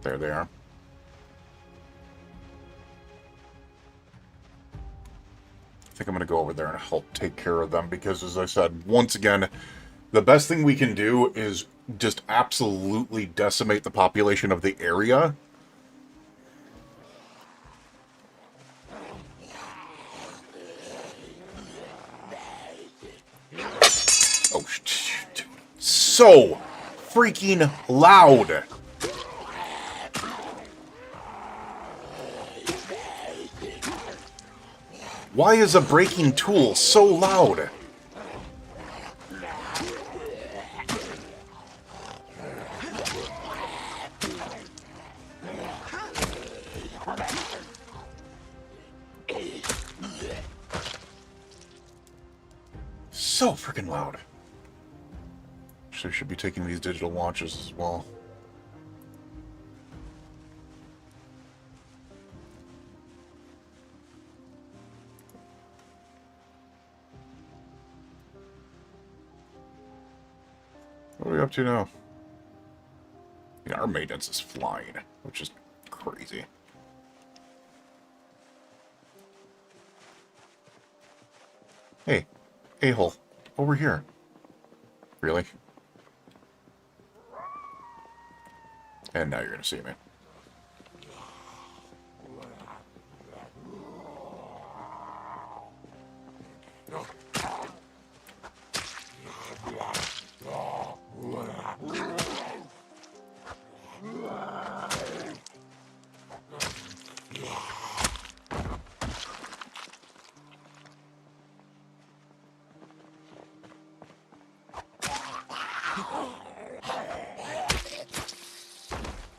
There they are. I think I'm going to go over there and help take care of them because, as I said, once again, the best thing we can do is just absolutely decimate the population of the area. Oh, dude. So freaking loud. Why is a breaking tool so loud? So freaking loud. So I should be taking these digital watches as well. What are we up to now? Yeah, our maintenance is flying, which is crazy. Hey, a-hole, over here. Really? And now you're gonna see me.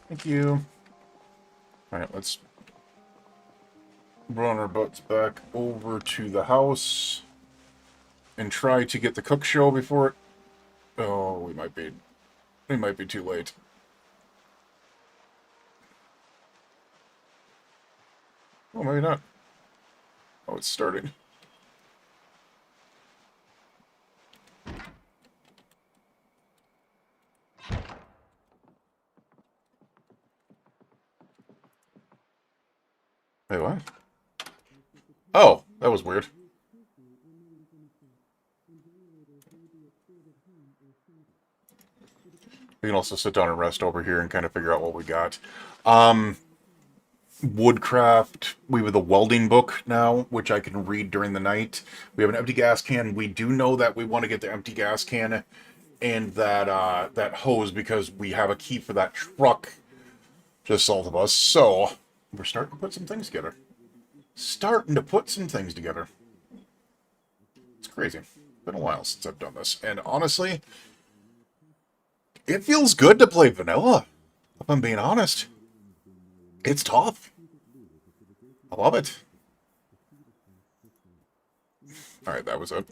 Thank you. Alright, let's run our butts back over to the house and try to get the cook show before it... Oh, we might be too late. Oh, maybe not. Oh, it's starting. Wait, what? Oh, that was weird. We can also sit down and rest over here and kind of figure out what we got. Woodcraft. We have the welding book now, which I can read during the night. We have an empty gas can. We do know that we want to get the empty gas can and that that hose because we have a key for that truck just south of us. So we're starting to put some things together. It's crazy. Been a while since I've done this, and honestly, it feels good to play vanilla. If I'm being honest, it's tough. I love it. All right, that was it.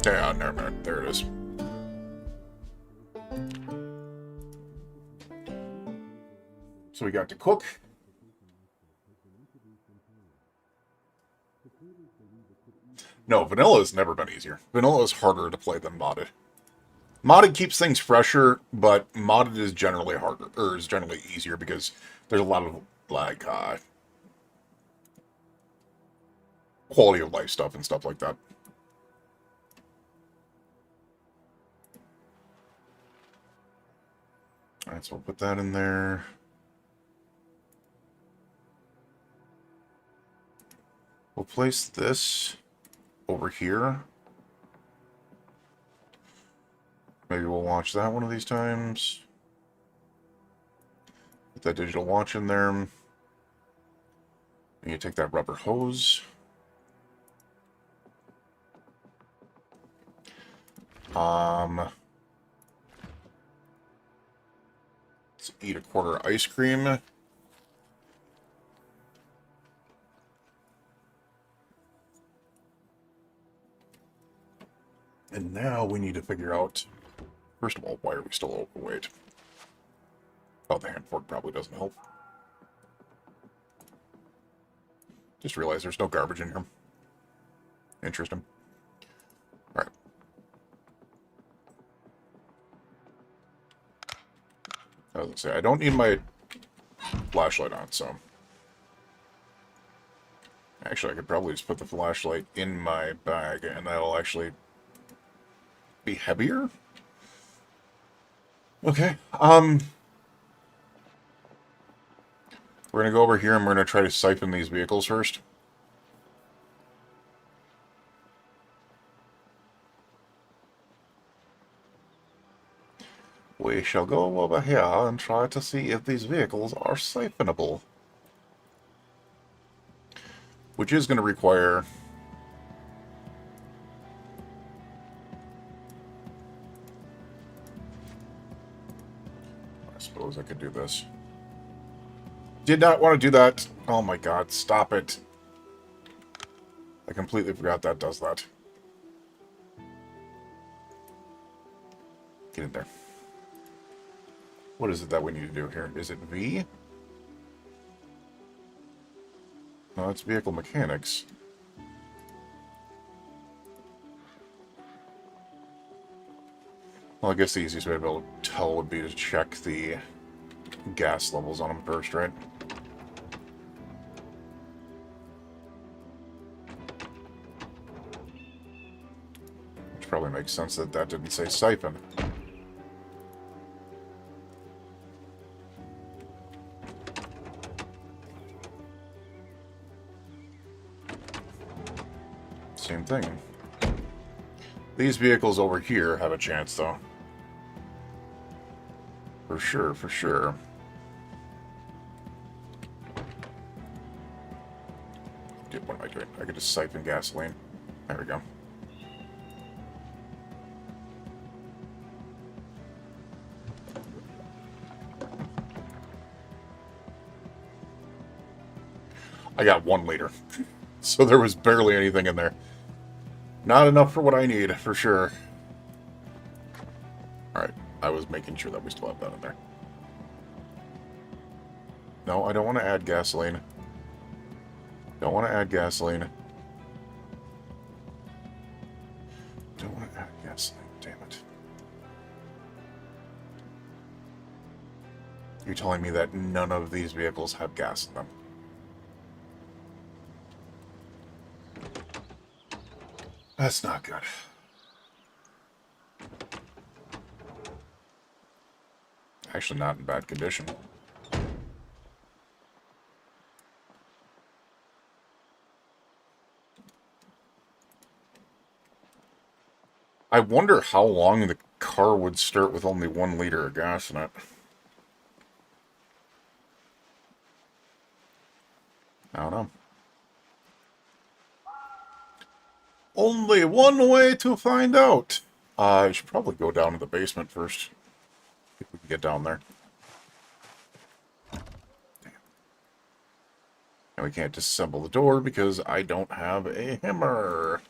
Yeah, never mind. There it is. So we got to cook. No, vanilla has never been easier. Vanilla is harder to play than modded. Modded keeps things fresher, but modded is generally harder, or is generally easier because there's a lot of, like, quality of life stuff and stuff like that. Alright, so we'll put that in there. We'll place this over here. Maybe we'll watch that one of these times. Put that digital watch in there. And you take that rubber hose. Let's eat a quarter ice cream. And now we need to figure out, first of all, why are we still overweight? Oh, the hand fork probably doesn't help. Just realized there's no garbage in here. Interesting. Alright. I was gonna say, I don't need my flashlight on, so... Actually, I could probably just put the flashlight in my bag, and that'll actually be heavier? Okay, we're gonna go over here and we're gonna try to siphon these vehicles first. We shall go over here and try to see if these vehicles are siphonable. Which is going to require... I suppose I could do this. Did not want to do that. Oh my god, stop it. I completely forgot that does that. Get in there. What is it that we need to do here? Is it V? No, it's vehicle mechanics. Well, I guess the easiest way to be able to tell would be to check the gas levels on them first, right? Which probably makes sense that that didn't say siphon. Same thing. These vehicles over here have a chance, though. For sure, for sure. What am I doing? I could just siphon gasoline. There we go. I got 1 liter. So there was barely anything in there. Not enough for what I need, for sure. Alright, I was making sure that we still have that in there. No, I don't want to add gasoline. Don't want to add gasoline. Don't want to add gasoline, damn it. You're telling me that none of these vehicles have gas in them. That's not good. Actually, not in bad condition. I wonder how long the car would start with only 1 liter of gas in it. I don't know. Only one way to find out. I should probably go down to the basement first. If we can get down there. Damn. And we can't disassemble the door because I don't have a hammer.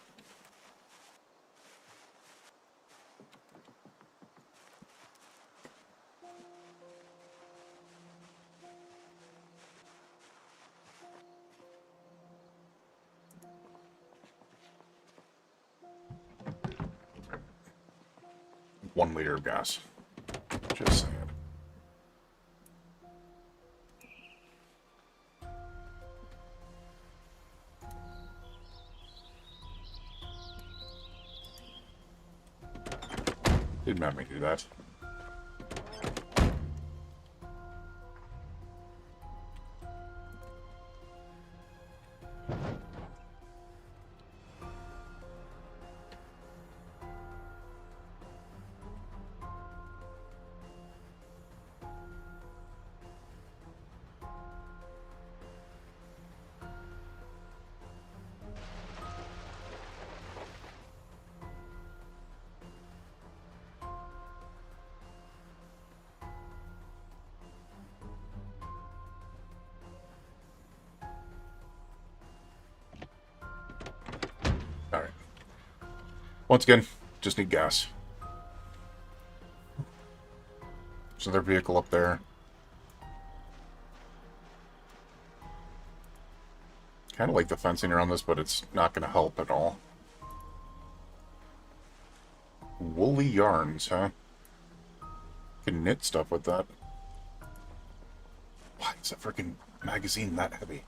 One liter of gas. Just saying. Didn't have me do that. Alright. Once again, just need gas. There's another vehicle up there. Kind of like the fencing around this, but it's not going to help at all. Woolly yarns, huh? Can knit stuff with that. Is that freaking magazine that heavy?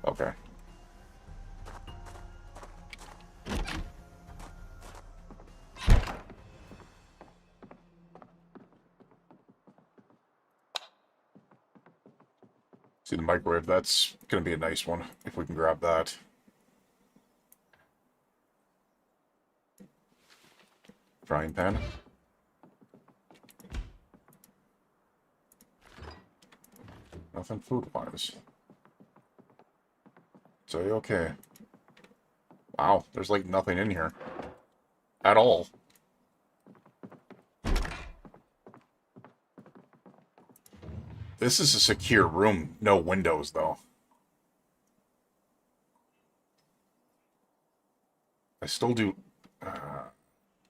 Okay. See the microwave, that's going to be a nice one, if we can grab that. Frying pan. Nothing food-wise. So, okay. Wow, there's like nothing in here. At all. This is a secure room. No windows, though. I still do...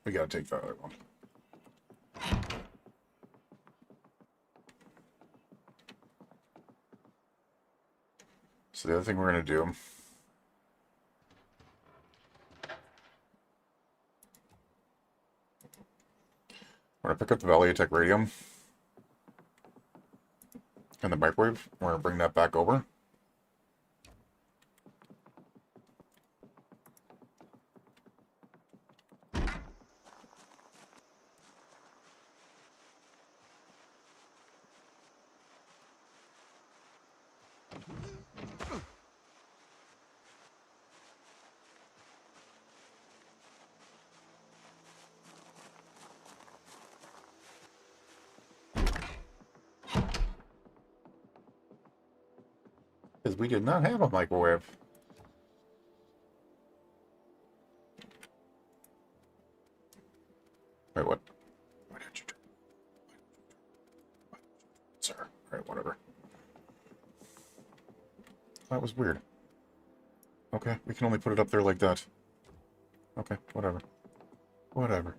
we gotta take the other one. So the other thing we're gonna do... we're gonna pick up the Valiatech Radium. And the microwave. We're gonna bring that back over. Because we did not have a microwave. Wait, what? Why did you do? Sir. Alright, whatever. That was weird. Okay, we can only put it up there like that. Okay, whatever. Whatever.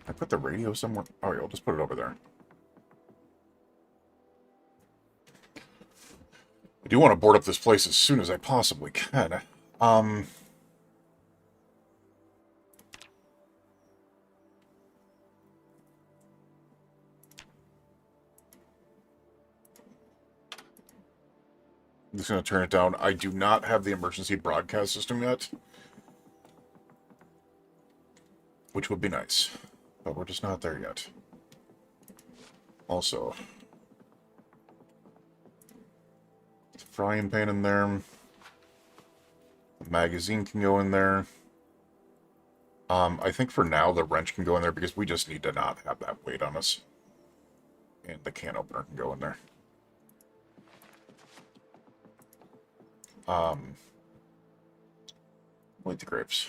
I put the radio somewhere. Oh, yeah, I'll just put it over there. I do want to board up this place as soon as I possibly can. I'm just going to turn it down. I do not have the emergency broadcast system yet, which would be nice, but we're just not there yet. Also, frying pan in there. The magazine can go in there. I think for now the wrench can go in there because we just need to not have that weight on us. And the can opener can go in there. We'll eat the grapes.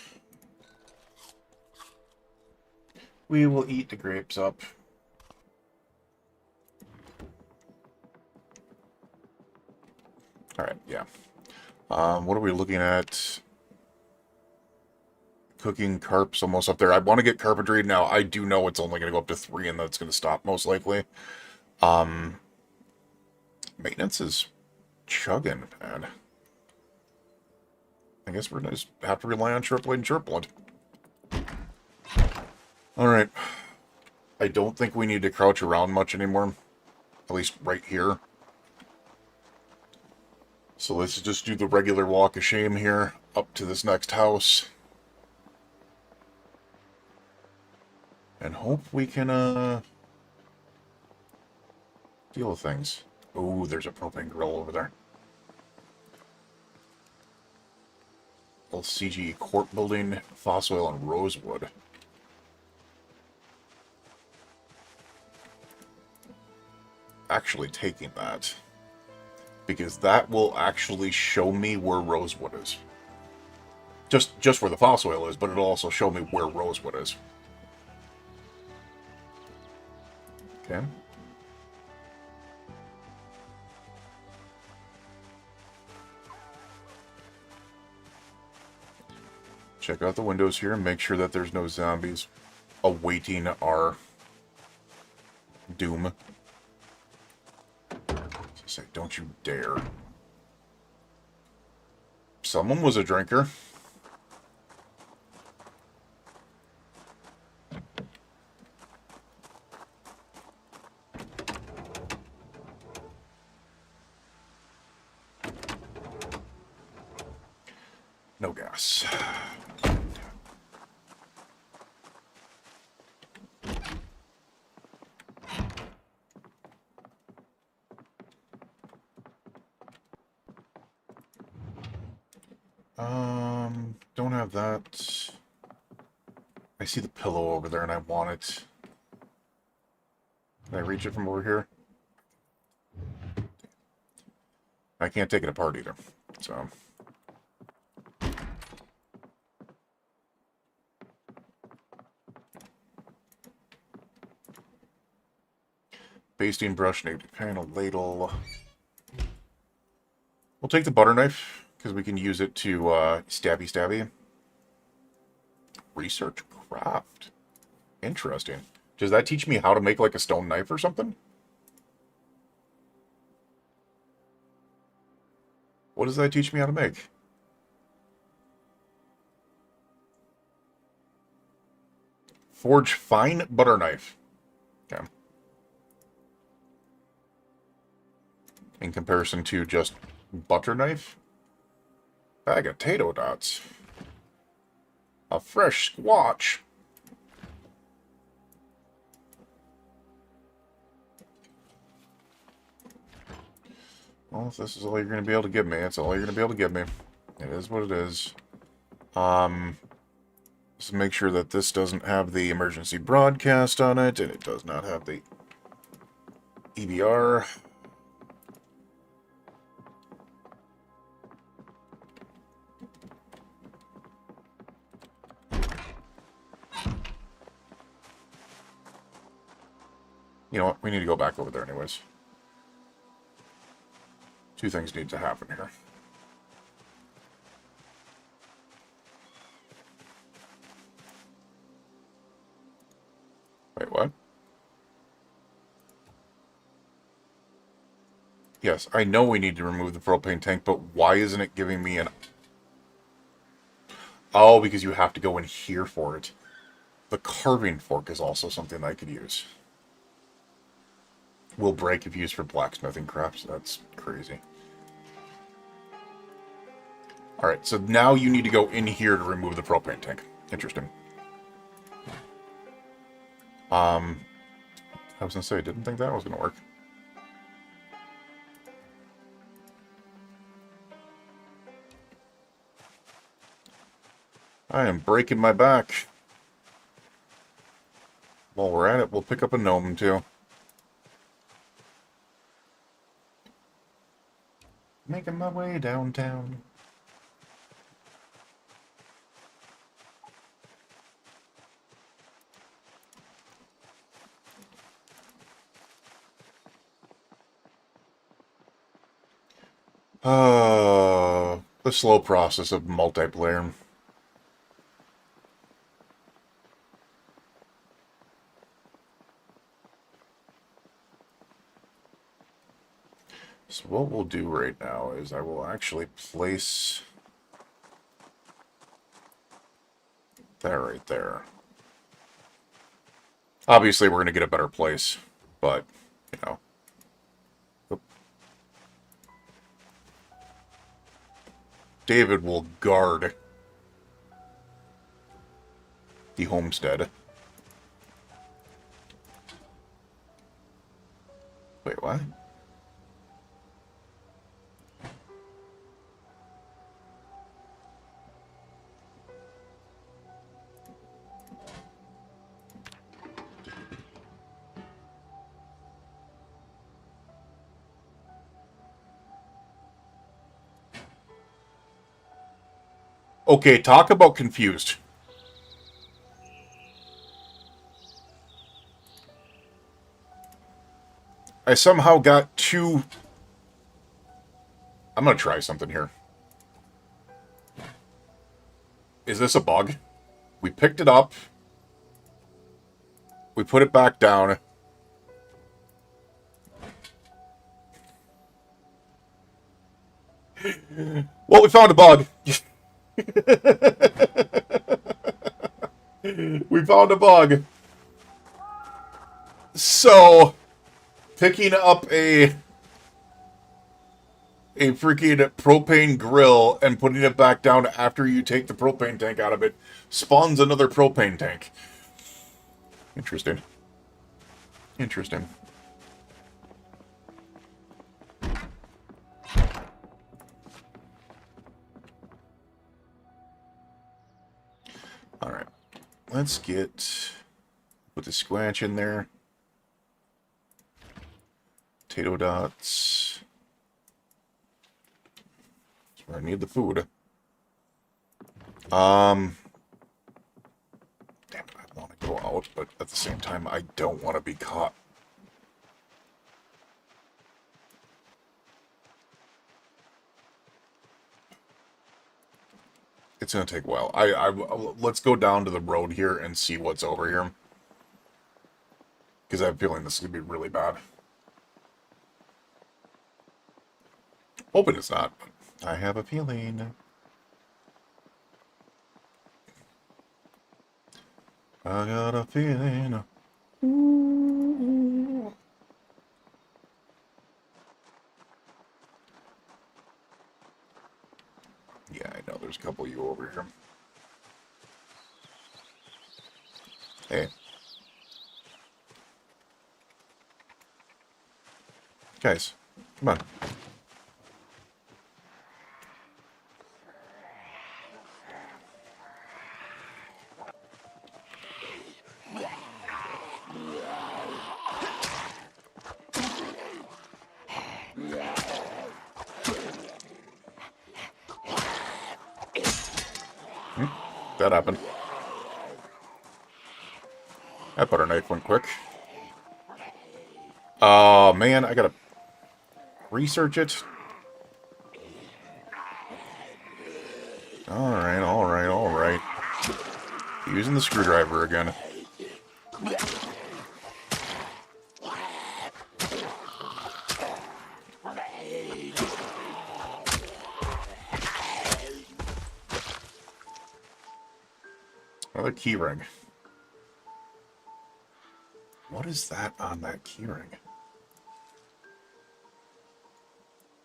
We will eat the grapes up. Alright, yeah. What are we looking at? Cooking carp's almost up there. I want to get carpentry. Now, I do know it's only going to go up to 3 and that's going to stop most likely. Maintenance is chugging, man. I guess we're going to just have to rely on Shortblade and Shortblood. Alright. I don't think we need to crouch around much anymore. At least right here. So let's just do the regular walk of shame here, up to this next house. And hope we can, deal with things. Oh, there's a propane grill over there. LCG court building, fossil and rosewood. Actually taking that. Because that will actually show me where rosewood is. Just where the fossil oil is, but it'll also show me where rosewood is. Okay. check out the windows here and make sure that there's no zombies awaiting our doom. Say, don't you dare. Someone was a drinker. No gas. Don't have that. I see the pillow over there and I want it. Can I reach it from over here? I can't take it apart either, so. Basting brush, native panel, ladle. We'll take the butter knife, because we can use it to stabby. Research craft. Interesting. Does that teach me how to make like a stone knife or something? What does that teach me how to make? Forge fine butter knife. Okay. In comparison to just butter knife. Bag of potato dots. A fresh squatch. Well, if this is all you're going to be able to give me, that's all you're going to be able to give me. It is what it is. Just make sure that this doesn't have the emergency broadcast on it, and it does not have the EBR. You know what? We need to go back over there anyways. Two things need to happen here. Wait, what? Yes, I know we need to remove the propane tank, but why isn't it giving me an... Oh, because you have to go in here for it. The carving fork is also something I could use. Will break if used for blacksmithing crafts. That's crazy. Alright, so now you need to go in here to remove the propane tank. Interesting. I was gonna say, I didn't think that was gonna work. I am breaking my back. While we're at it, we'll pick up a gnome too. Making my way downtown. The slow process of multiplayer. So what we'll do right now is I will actually place that right there. Obviously, we're going to get a better place, but, you know. Oop. David will guard the homestead. Wait, what? Okay, talk about confused. I somehow got two... I'm gonna try something here. Is this a bug? We picked it up. We put it back down. Well, we found a bug. We found a bug. So, picking up a freaking propane grill and putting it back down after you take the propane tank out of it spawns another propane tank. Interesting. Interesting. Alright. Let's put the squanch in there. Potato dots. That's where I need the food. Damn it, I want to go out, but at the same time, I don't want to be caught. It's going to take a while. Let's go down to the road here and see what's over here. Because I have a feeling this is going to be really bad. Hoping it's not, but I have a feeling. I got a feeling. Ooh. Yeah, I know there's a couple of you over here. Hey. Guys, come on. That happened. That butter knife went quick. Oh, man, I gotta research it. Alright, alright, alright. Using the screwdriver again. Another keyring. What is that on that keyring?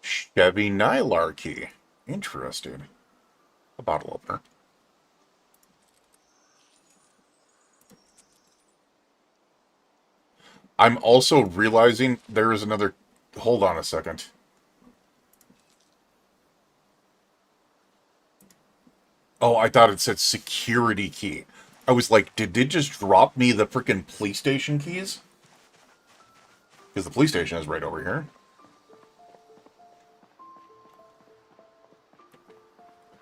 Chevy Nylar key. Interesting. A bottle opener. I'm also realizing there is another... Hold on a second. Oh, I thought it said security key. I was like, did it just drop me the freaking police station keys? Because the police station is right over here.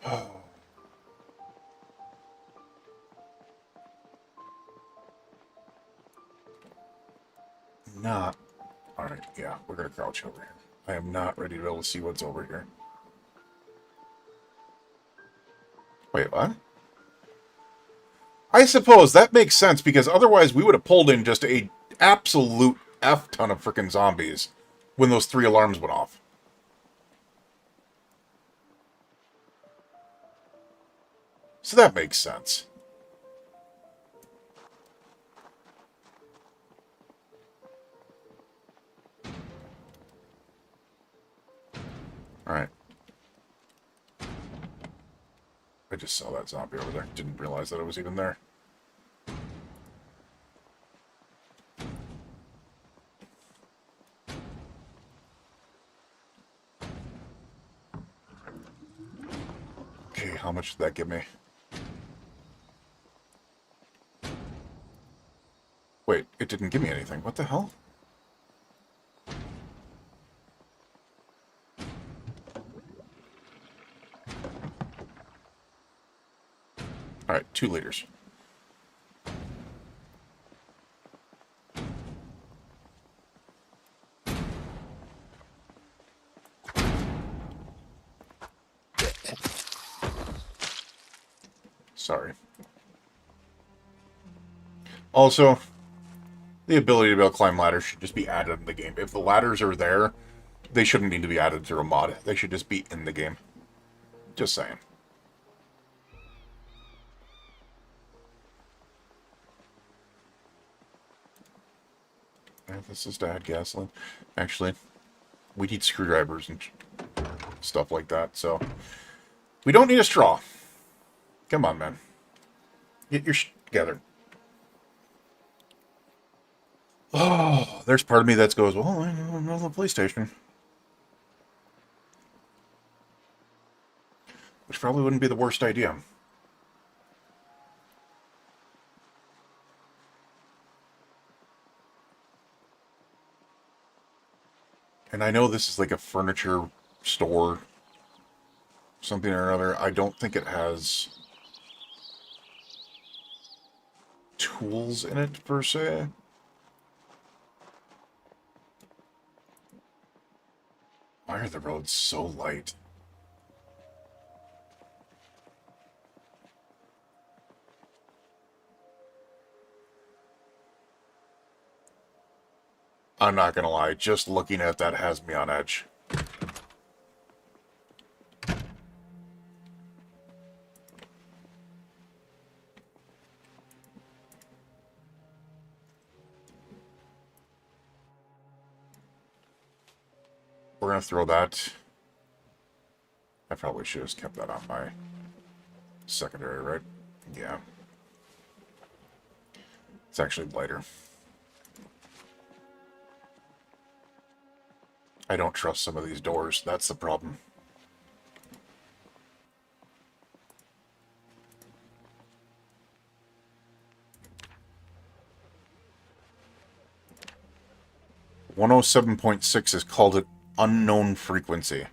Oh. Not. Alright, yeah, we're gonna crouch over here. I am not ready to be able to see what's over here. Wait, what? I suppose that makes sense, because otherwise we would have pulled in just a absolute F ton of frickin' zombies when those 3 alarms went off. So that makes sense. Alright. I just saw that zombie over there. Didn't realize that it was even there. Okay, how much did that give me? Wait, it didn't give me anything. What the hell? Alright, 2 liters. Sorry. Also, the ability to be able to climb ladders should just be added in the game. If the ladders are there, they shouldn't need to be added through a mod. They should just be in the game. Just saying. This is to add gasoline. Actually, we need screwdrivers and stuff like that, so we don't need a straw. Come on, man. Get your shit together. Oh, there's part of me that goes, well, I know the PlayStation. Which probably wouldn't be the worst idea. And I know this is like a furniture store, something or other. I don't think it has tools in it, per se. Why are the roads so light? I'm not gonna lie, just looking at that has me on edge. We're gonna throw that. I probably should have kept that on my secondary, right? Yeah. It's actually lighter. I don't trust some of these doors. That's the problem. .107.6 is called an unknown frequency.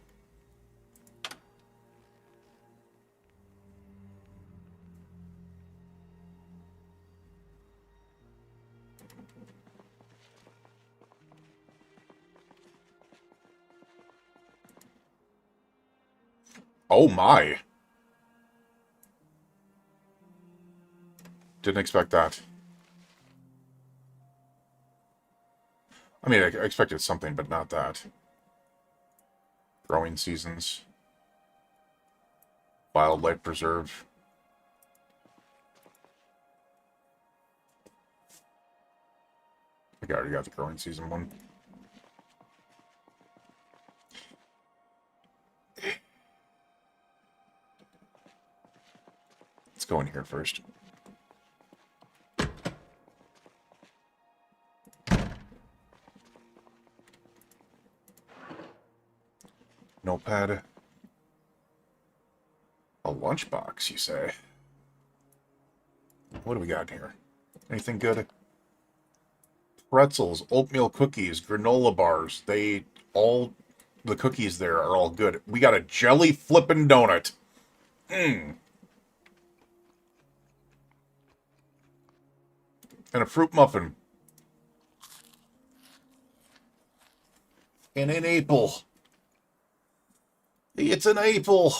Oh my. Didn't expect that. I mean, I expected something, but not that. Growing seasons. Wildlife preserve. I already got the growing season one. Let's go in here first. Notepad. A lunchbox, you say? What do we got here? Anything good? Pretzels, oatmeal cookies, granola bars. The cookies there are all good. We got a jelly flippin' donut. And a fruit muffin. And an apple. It's an apple.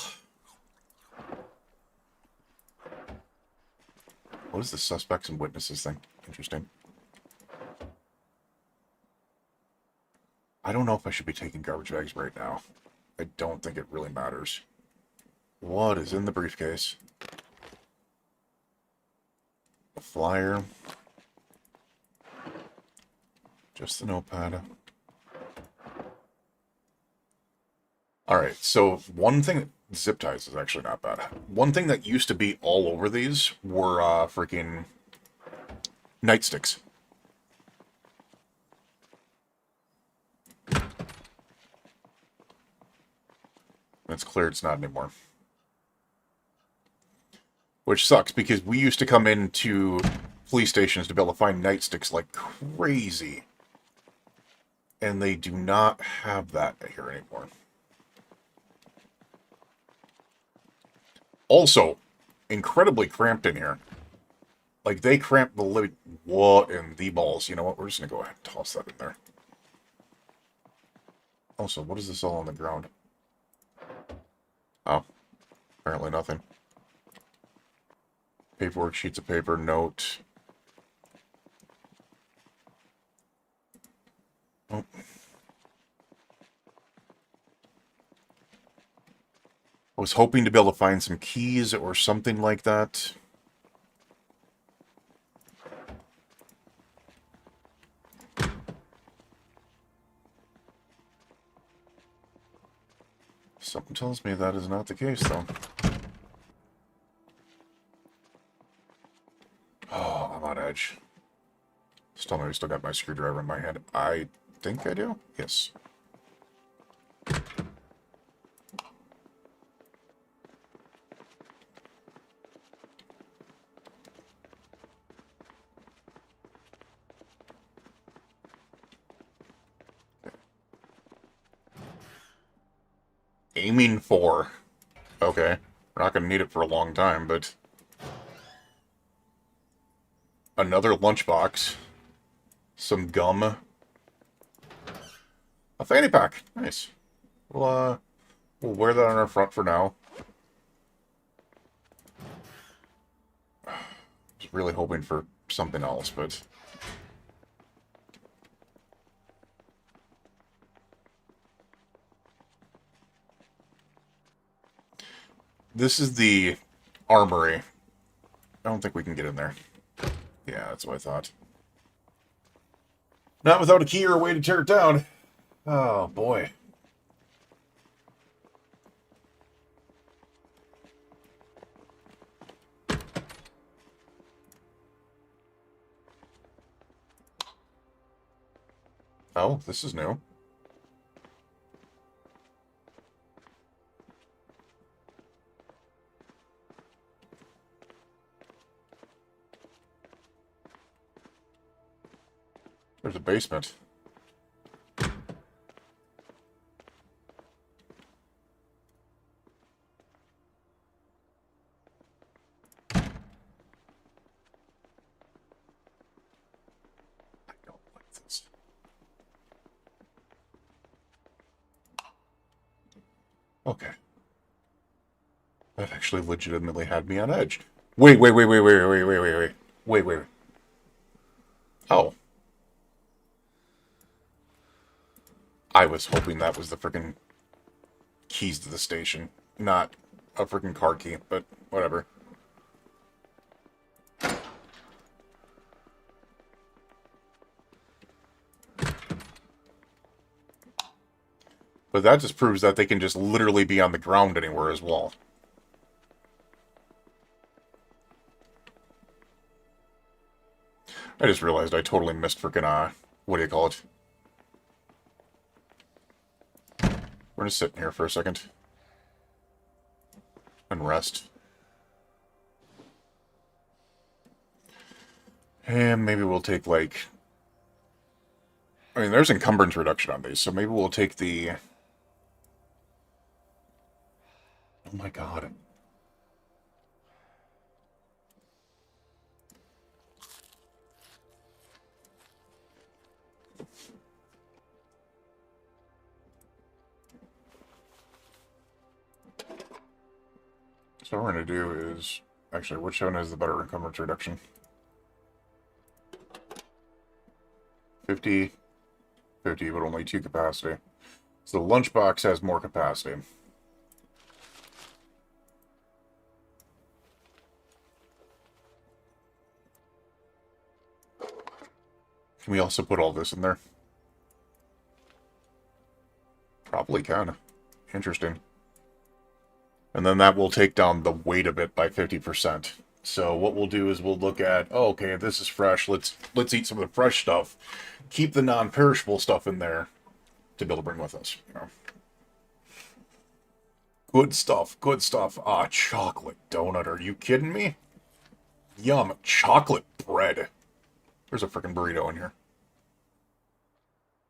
What is the suspects and witnesses thing? Interesting. I don't know if I should be taking garbage bags right now. I don't think it really matters. What is in the briefcase? A flyer. Just the notepad. Alright, so one thing... Zip ties is actually not bad. One thing that used to be all over these were freaking nightsticks. It's clear it's not anymore. Which sucks, because we used to come into police stations to be able to find nightsticks like crazy. And they do not have that here anymore. Also, incredibly cramped in here. Like, they cramped the living... What in the balls? You know what? We're just going to go ahead and toss that in there. Also, what is this all on the ground? Oh. Apparently nothing. Paperwork, sheets of paper, note. Oh. I was hoping to be able to find some keys or something like that. Something tells me that is not the case, though. Oh, I'm on edge. Still, maybe still got my screwdriver in my hand. I think I do. Yes. Aiming for. Okay. We're not going to need it for a long time, but... Another lunchbox. Some gum. A fanny pack. Nice. We'll wear that on our front for now. Just really hoping for something else, but... This is the armory. I don't think we can get in there. Yeah, that's what I thought. Not without a key or a way to tear it down. Oh, boy. Oh, this is new. There's a basement. I don't like this. Okay. That actually legitimately had me on edge. Wait. Wait. Oh. I was hoping that was the freaking keys to the station, not a freaking car key, but whatever. But that just proves that they can just literally be on the ground anywhere as well. I just realized I totally missed freaking, what do you call it? We're gonna sit in here for a second. And rest. And maybe we'll take, like... I mean, there's encumbrance reduction on these, so maybe we'll take the... Oh my god. So what we're going to do is... Actually, which one has the better encumbrance reduction? 50, 50, but only 2 capacity. So the lunchbox has more capacity. Can we also put all this in there? Probably can. Interesting. And then that will take down the weight of it by 50%. So what we'll do is we'll look at, oh, okay, this is fresh. Let's eat some of the fresh stuff. Keep the non-perishable stuff in there to be able to bring with us. You know. Good stuff. Good stuff. Ah, chocolate donut. Are you kidding me? Yum. Chocolate bread. There's a freaking burrito in here.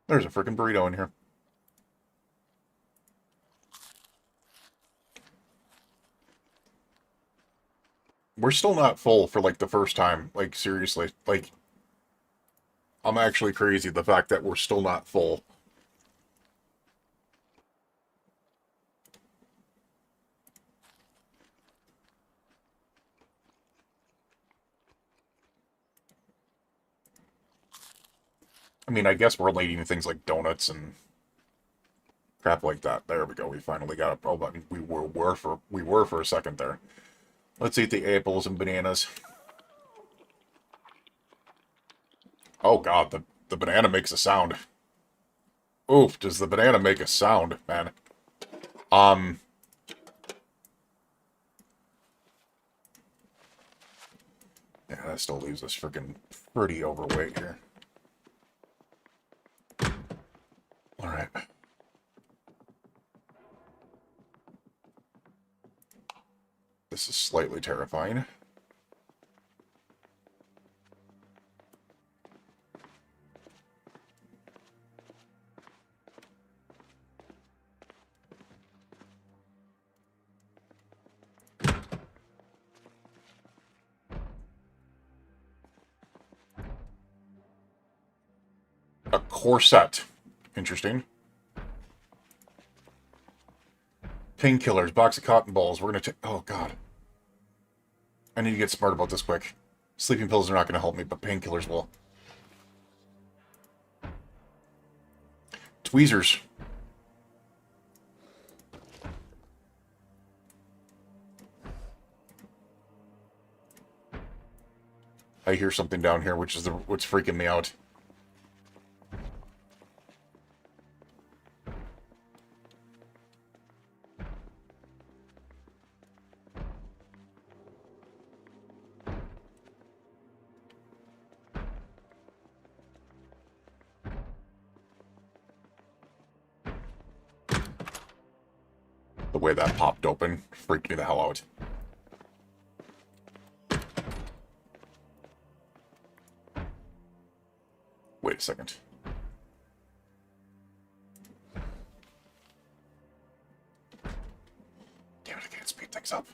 There's a freaking burrito in here. We're still not full for, like, the first time. Like, seriously. Like, I'm actually crazy the fact that we're still not full. I mean, I guess we're only eating things like donuts and crap like that. There we go. We finally got a pro button. We were for a second there. Let's eat the apples and bananas. Oh god, the banana makes a sound. Oof, does the banana make a sound, man? Yeah, that still leaves us freaking pretty overweight here. Alright. This is slightly terrifying. A corset. Interesting. Painkillers, box of cotton balls. We're gonna take... Oh, God. I need to get smart about this quick. Sleeping pills are not gonna help me, but painkillers will. Tweezers. I hear something down here, which is what's freaking me out. The way that popped open freaked me the hell out. Wait a second. Damn it, I can't speed things up.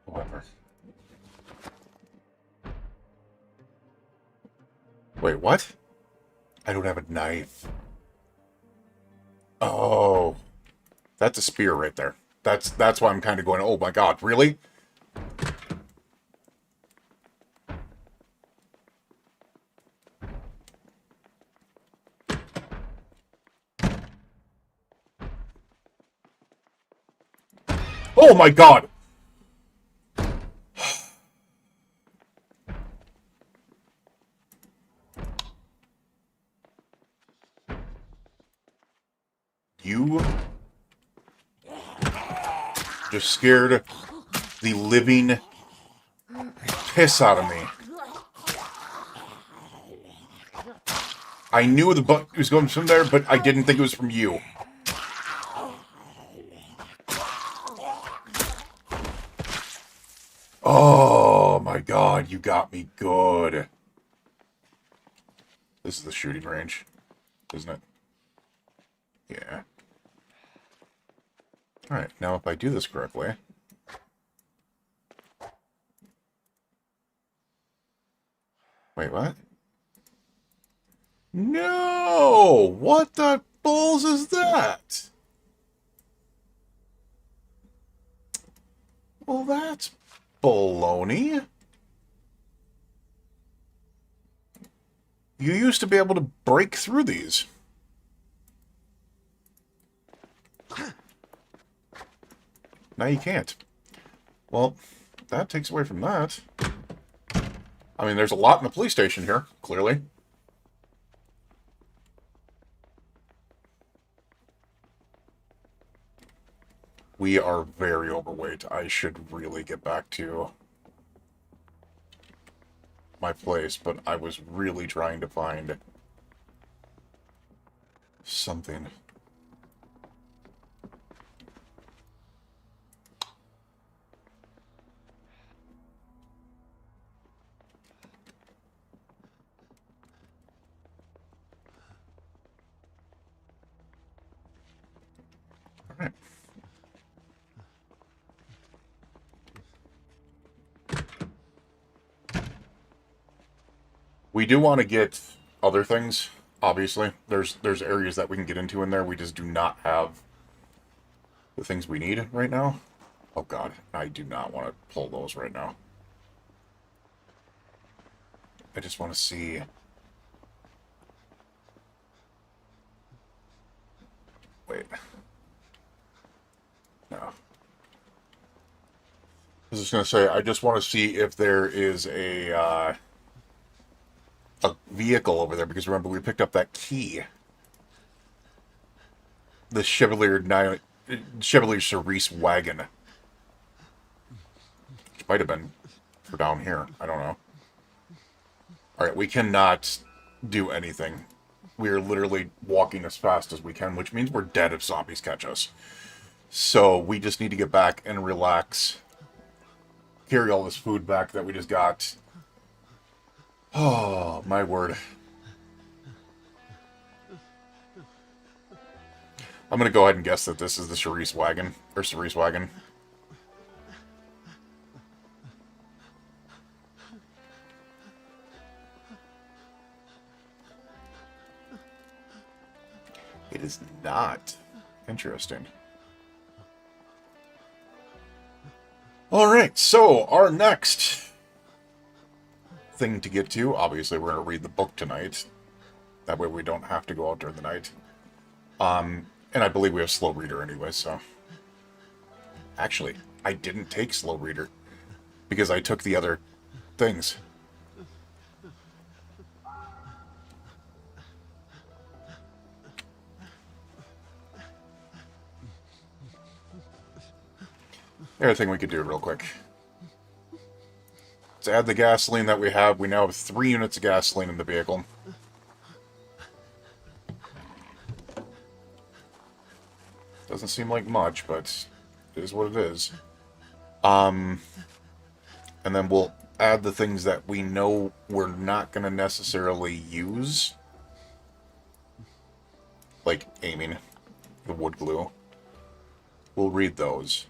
However. Wait, what? I don't have a knife. Oh. That's a spear right there. That's why I'm kind of going, oh my god, really? Oh my god! You just scared the living piss out of me. I knew the butt was going from there, but I didn't think it was from you. Oh my god, you got me good. This is the shooting range, isn't it? Yeah. Alright, now if I do this correctly... Wait, what? No! What the balls is that? Well, that's baloney. You used to be able to break through these. Now you can't. Well, that takes away from that. I mean, there's a lot in the police station here, clearly. We are very overweight. I should really get back to my place, but I was really trying to find something. Alright. We do want to get other things. Obviously, there's areas that we can get into in there. We just do not have the things we need right now. Oh god, I do not want to pull those right now. I just want to see. Wait. No. I was just going to say, I just want to see if there is a vehicle over there, because remember, we picked up that key. The Chevalier Cerise wagon. Which might have been for down here. I don't know. Alright, we cannot do anything. We are literally walking as fast as we can, which means we're dead if zombies catch us. So we just need to get back and relax. Carry all this food back that we just got. Oh, my word. I'm going to go ahead and guess that this is the Cerise wagon. Or Cerise wagon. It is not. Interesting. Alright, so our next thing to get to, obviously we're going to read the book tonight. That way we don't have to go out during the night. And I believe we have slow reader anyway, so. Actually, I didn't take slow reader because I took the other things. The other thing we could do real quick. Let's add the gasoline that we have. We now have 3 units of gasoline in the vehicle. Doesn't seem like much, but it is what it is. And then we'll add the things that we know we're not going to necessarily use. Like aiming, the wood glue. We'll read those.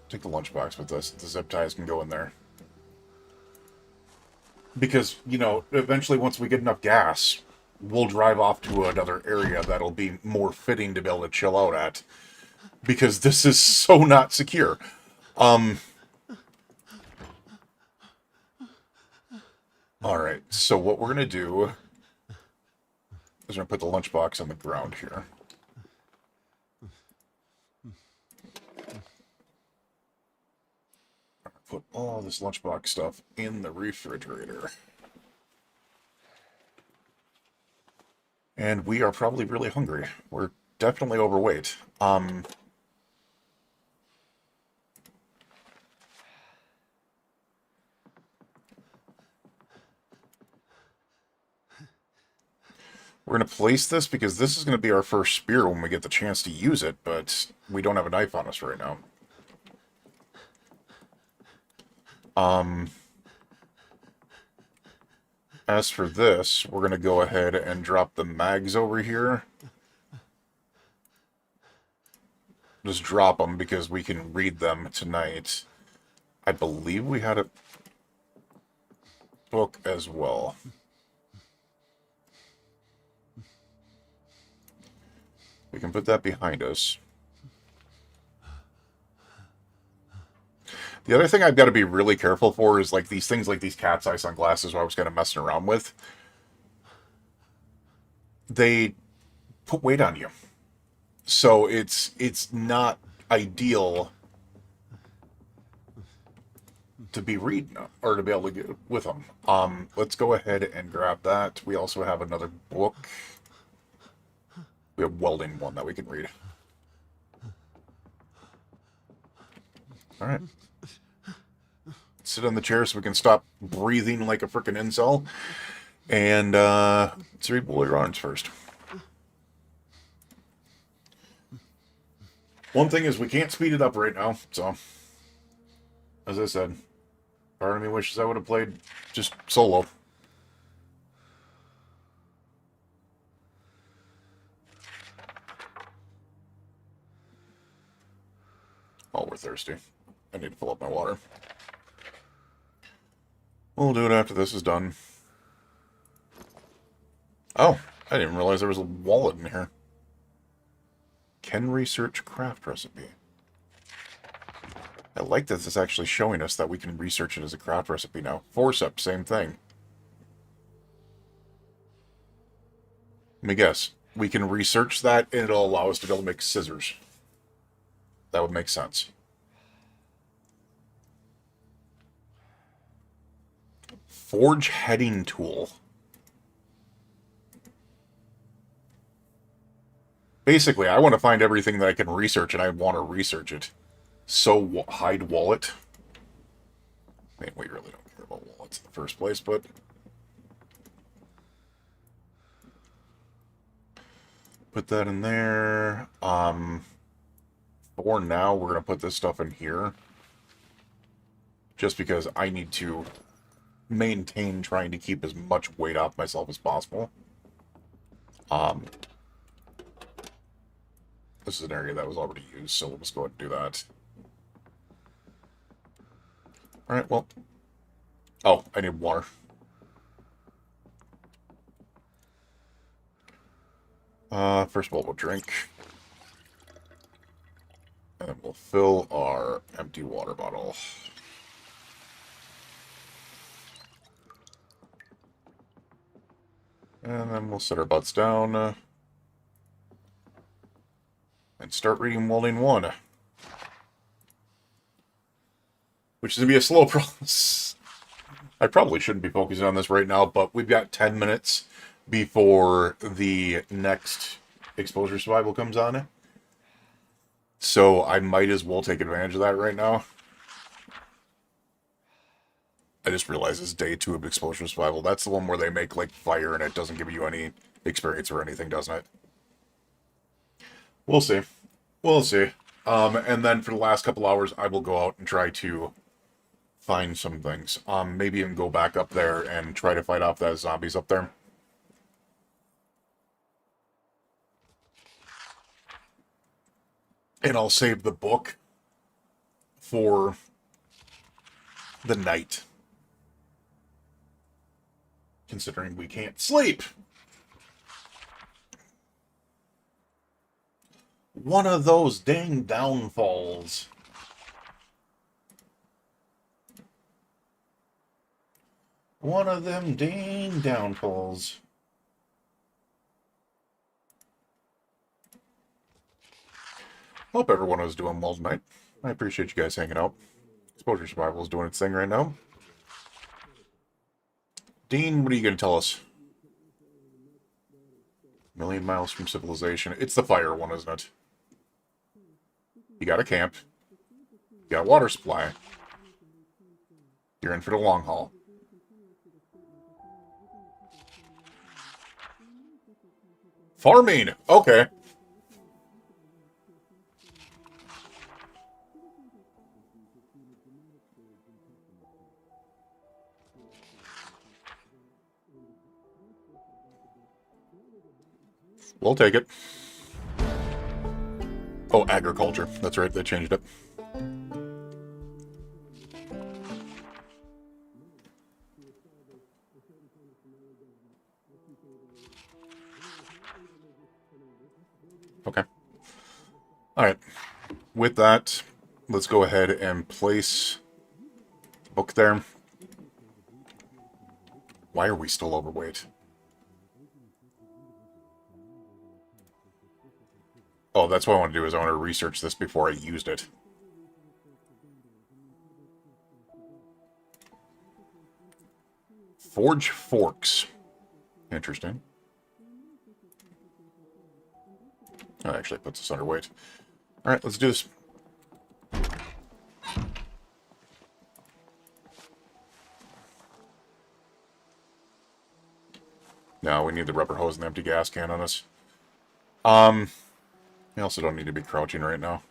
Take the lunchbox with us. The zip ties can go in there. Because, you know, eventually once we get enough gas, we'll drive off to another area that'll be more fitting to be able to chill out at. Because this is so not secure. Alright, so what we're going to do is we're going to put the lunchbox on the ground here. Put all this lunchbox stuff in the refrigerator. And we are probably really hungry. We're definitely overweight. We're going to place this because this is going to be our first spear when we get the chance to use it, but we don't have a knife on us right now. As for this, we're going to go ahead and drop the mags over here. Just drop them because we can read them tonight. I believe we had a book as well. We can put that behind us. The other thing I've got to be really careful for is like these things like these cat's eye sunglasses I was kind of messing around with. They put weight on you. So it's not ideal to be reading or to be able to get with them. Let's go ahead and grab that. We also have another book. We have welding one that we can read. All right. Sit on the chair so we can stop breathing like a frickin' incel. And let's read Woolly Arms first. One thing is we can't speed it up right now, so as I said, part of me wishes I would have played just solo. Oh, we're thirsty. I need to fill up my water. We'll do it after this is done. Oh, I didn't even realize there was a wallet in here. Can research craft recipe. I like that it's actually showing us that we can research it as a craft recipe now. Forceps, same thing. Let me guess. We can research that and it'll allow us to be able to make scissors. That would make sense. Forge heading tool. Basically, I want to find everything that I can research, and I want to research it. So, hide wallet. I mean, we really don't care about wallets in the first place, but... Put that in there. For now, we're going to put this stuff in here. Just because I need to maintain trying to keep as much weight off myself as possible. This is an area that was already used, so we'll just go ahead and do that. Alright, well... Oh, I need water. First of all, we'll drink. And then we'll fill our empty water bottle. And then we'll set our butts down. And start reading Welding 1. Which is going to be a slow process. I probably shouldn't be focusing on this right now, but we've got 10 minutes before the next exposure survival comes on. So I might as well take advantage of that right now. I just realized it's day 2 of exposure survival. That's the one where they make like fire and it doesn't give you any experience or anything, doesn't it? We'll see. We'll see. And then for the last couple hours, I will go out and try to find some things. Maybe even go back up there and try to fight off those zombies up there. And I'll save the book for the night. Considering we can't sleep. One of those dang downfalls. One of them dang downfalls. Hope everyone was doing well tonight. I appreciate you guys hanging out. Exposure Survival is doing its thing right now. Dean, what are you going to tell us? Million miles from civilization. It's the fire one, isn't it? You got a camp. You got water supply. You're in for the long haul. Farming! Okay. We'll take it. Oh, agriculture. That's right, they changed it. Okay. Alright. With that, let's go ahead and place the book there. Why are we still overweight? Oh, that's what I want to do, is I want to research this before I used it. Forge forks. Interesting. That actually puts us underweight. Alright, let's do this. No, we need the rubber hose and the empty gas can on us. We also don't need to be crouching right now.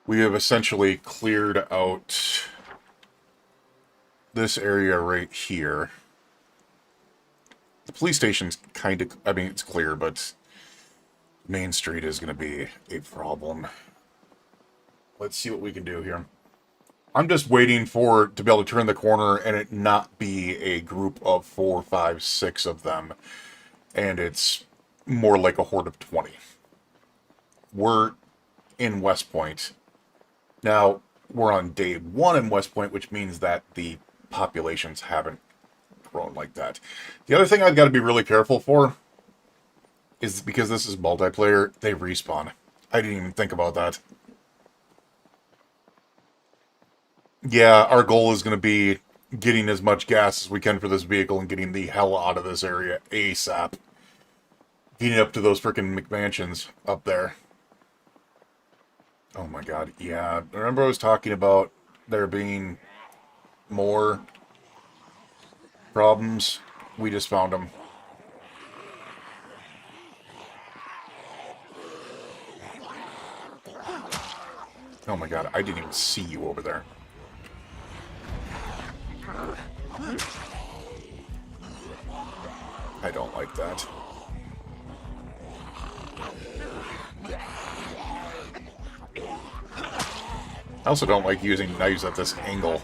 We have essentially cleared out this area right here. The police station's kind of, I mean, it's clear, but Main Street is going to be a problem. Let's see what we can do here. I'm just waiting for to be able to turn the corner and it not be a group of 4, 5, 6 of them, and it's more like a horde of 20. We're in West Point. Now, we're on day 1 in West Point, which means that the populations haven't grown like that. The other thing I've got to be really careful for is because this is multiplayer, they respawn. I didn't even think about that. Yeah, our goal is going to be getting as much gas as we can for this vehicle and getting the hell out of this area ASAP. Getting up to those frickin' McMansions up there. Oh my god, yeah. Remember I was talking about there being more problems? We just found them. Oh my god, I didn't even see you over there. I don't like that. I also don't like using knives at this angle.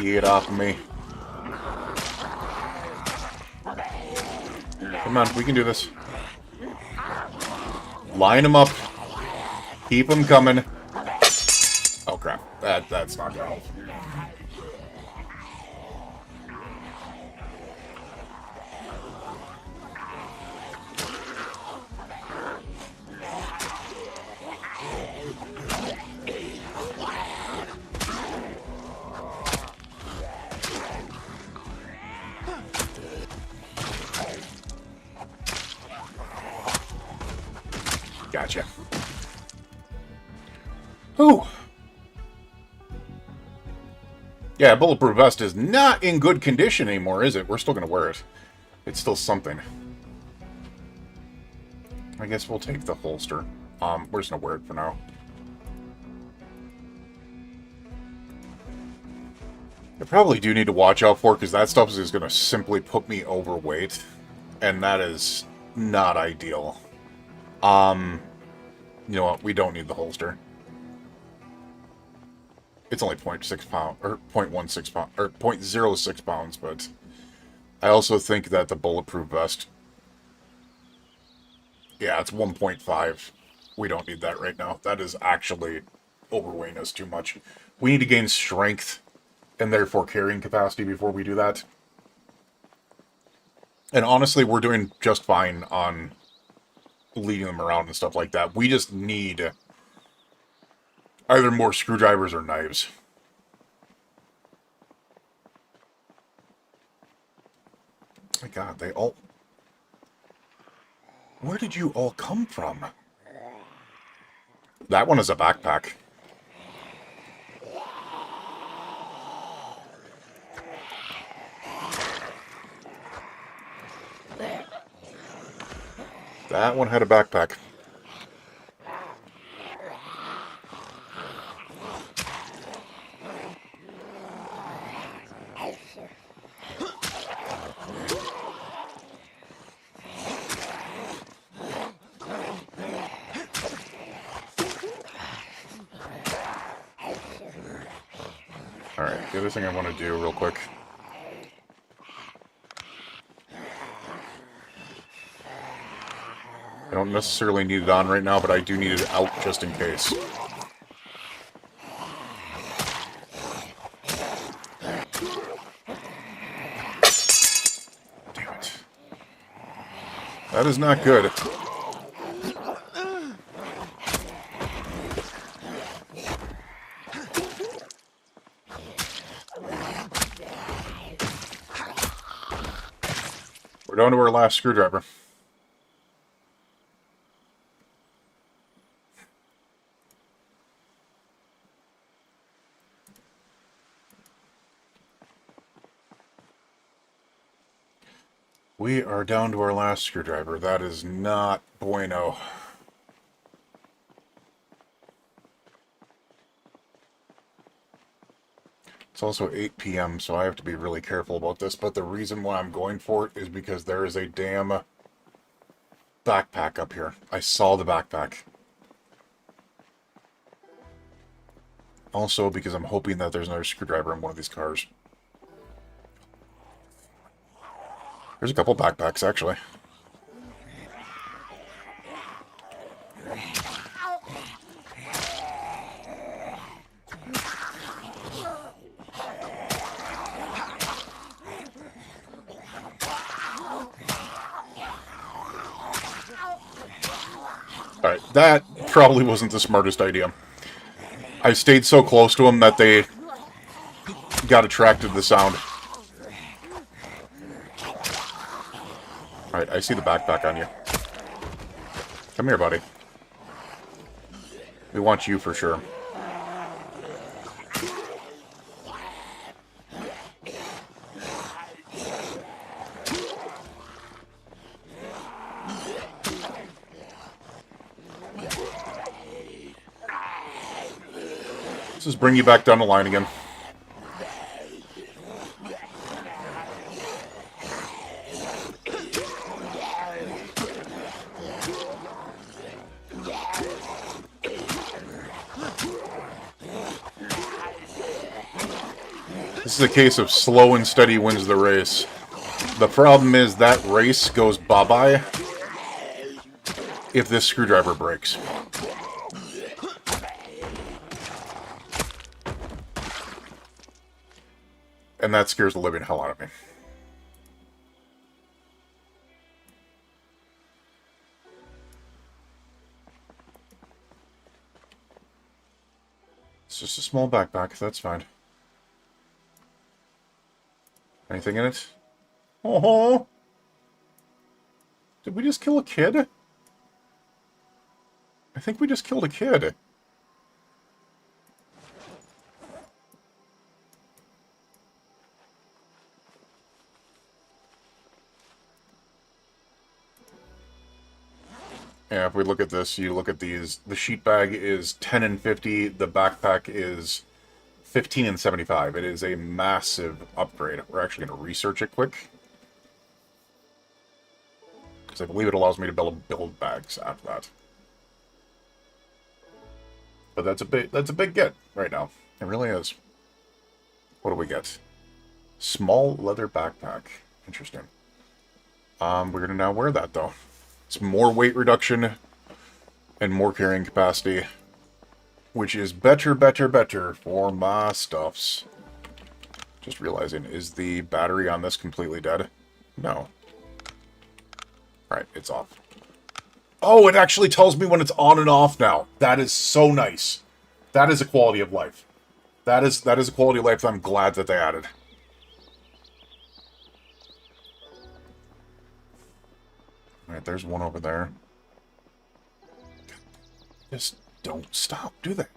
Get off of me. Come on, we can do this. Line them up. Keep them coming. Oh crap. That's not gonna help. Gotcha. Ooh. Yeah, bulletproof vest is not in good condition anymore, is it? We're still going to wear it. It's still something. I guess we'll take the holster. We're just going to wear it for now. I probably do need to watch out for it, because that stuff is going to simply put me overweight. And that is not ideal. You know what? We don't need the holster. It's only 0.6 pound, or 0.16 pound, or 0.06 pounds, but I also think that the bulletproof vest, yeah, it's 1.5. We don't need that right now. That is actually overweighing us too much. We need to gain strength and therefore carrying capacity before we do that. And honestly, we're doing just fine on leading them around and stuff like that. We just need either more screwdrivers or knives. Oh my god, they all... Where did you all come from? That one is a backpack. That one had a backpack. Alright, the other thing I want to do real quick. I don't necessarily need it on right now, but I do need it out just in case. Damn it. That is not good. We're down to our last screwdriver. We are down to our last screwdriver. That is not bueno. It's also 8 p.m., so I have to be really careful about this, but the reason why I'm going for it is because there is a damn backpack up here. I saw the backpack. Also, because I'm hoping that there's another screwdriver in one of these cars. There's a couple backpacks, actually. Alright, that probably wasn't the smartest idea. I stayed so close to them that they got attracted to the sound. Alright, I see the backpack on you. Come here, buddy. We want you for sure. Let's just bring you back down the line again. This is a case of slow and steady wins the race. The problem is that race goes bye-bye if this screwdriver breaks. And that scares the living hell out of me. It's just a small backpack, that's fine. Anything in it? Oh! Did we just kill a kid? I think we just killed a kid. Yeah, if we look at this, you look at these. The sheet bag is 10 and 50. The backpack is 15 and 75. It is a massive upgrade. We're actually going to research it quick, because I believe it allows me to build bags after that. But that's a big get right now. It really is. What do we get? Small leather backpack. Interesting. We're going to now wear that, though. It's more weight reduction and more carrying capacity, which is better for my stuffs. Just realizing, is the battery on this completely dead? No. Alright, it's off. Oh, it actually tells me when it's on and off now. That is so nice. That is a quality of life. That is a quality of life that I'm glad that they added. Alright, there's one over there. Just don't stop. Do that.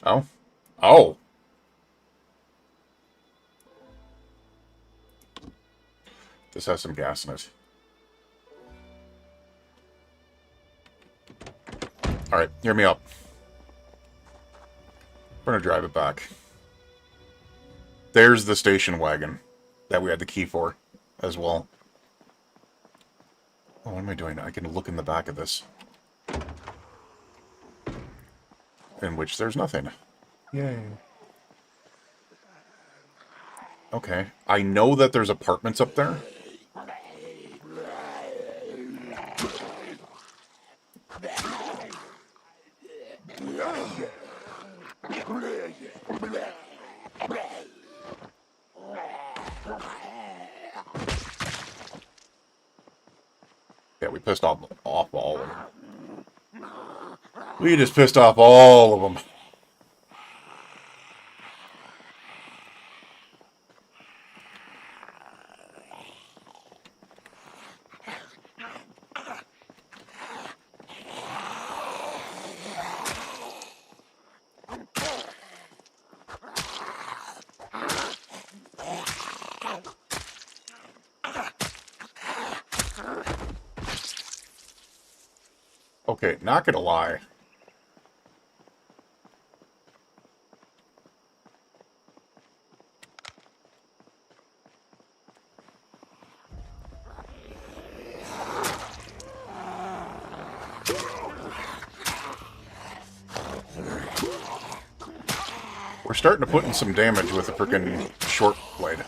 Oh. Oh. This has some gas in it. Alright, hear me out. We're gonna drive it back. There's the station wagon that we had the key for as well. Oh, what am I doing? I can look in the back of this. In which there's nothing. Yay. Okay. I know that there's apartments up there. Yeah, we pissed off all of them. We just pissed off all of them. Okay, not gonna lie. We're starting to put in some damage with the frickin' short blade.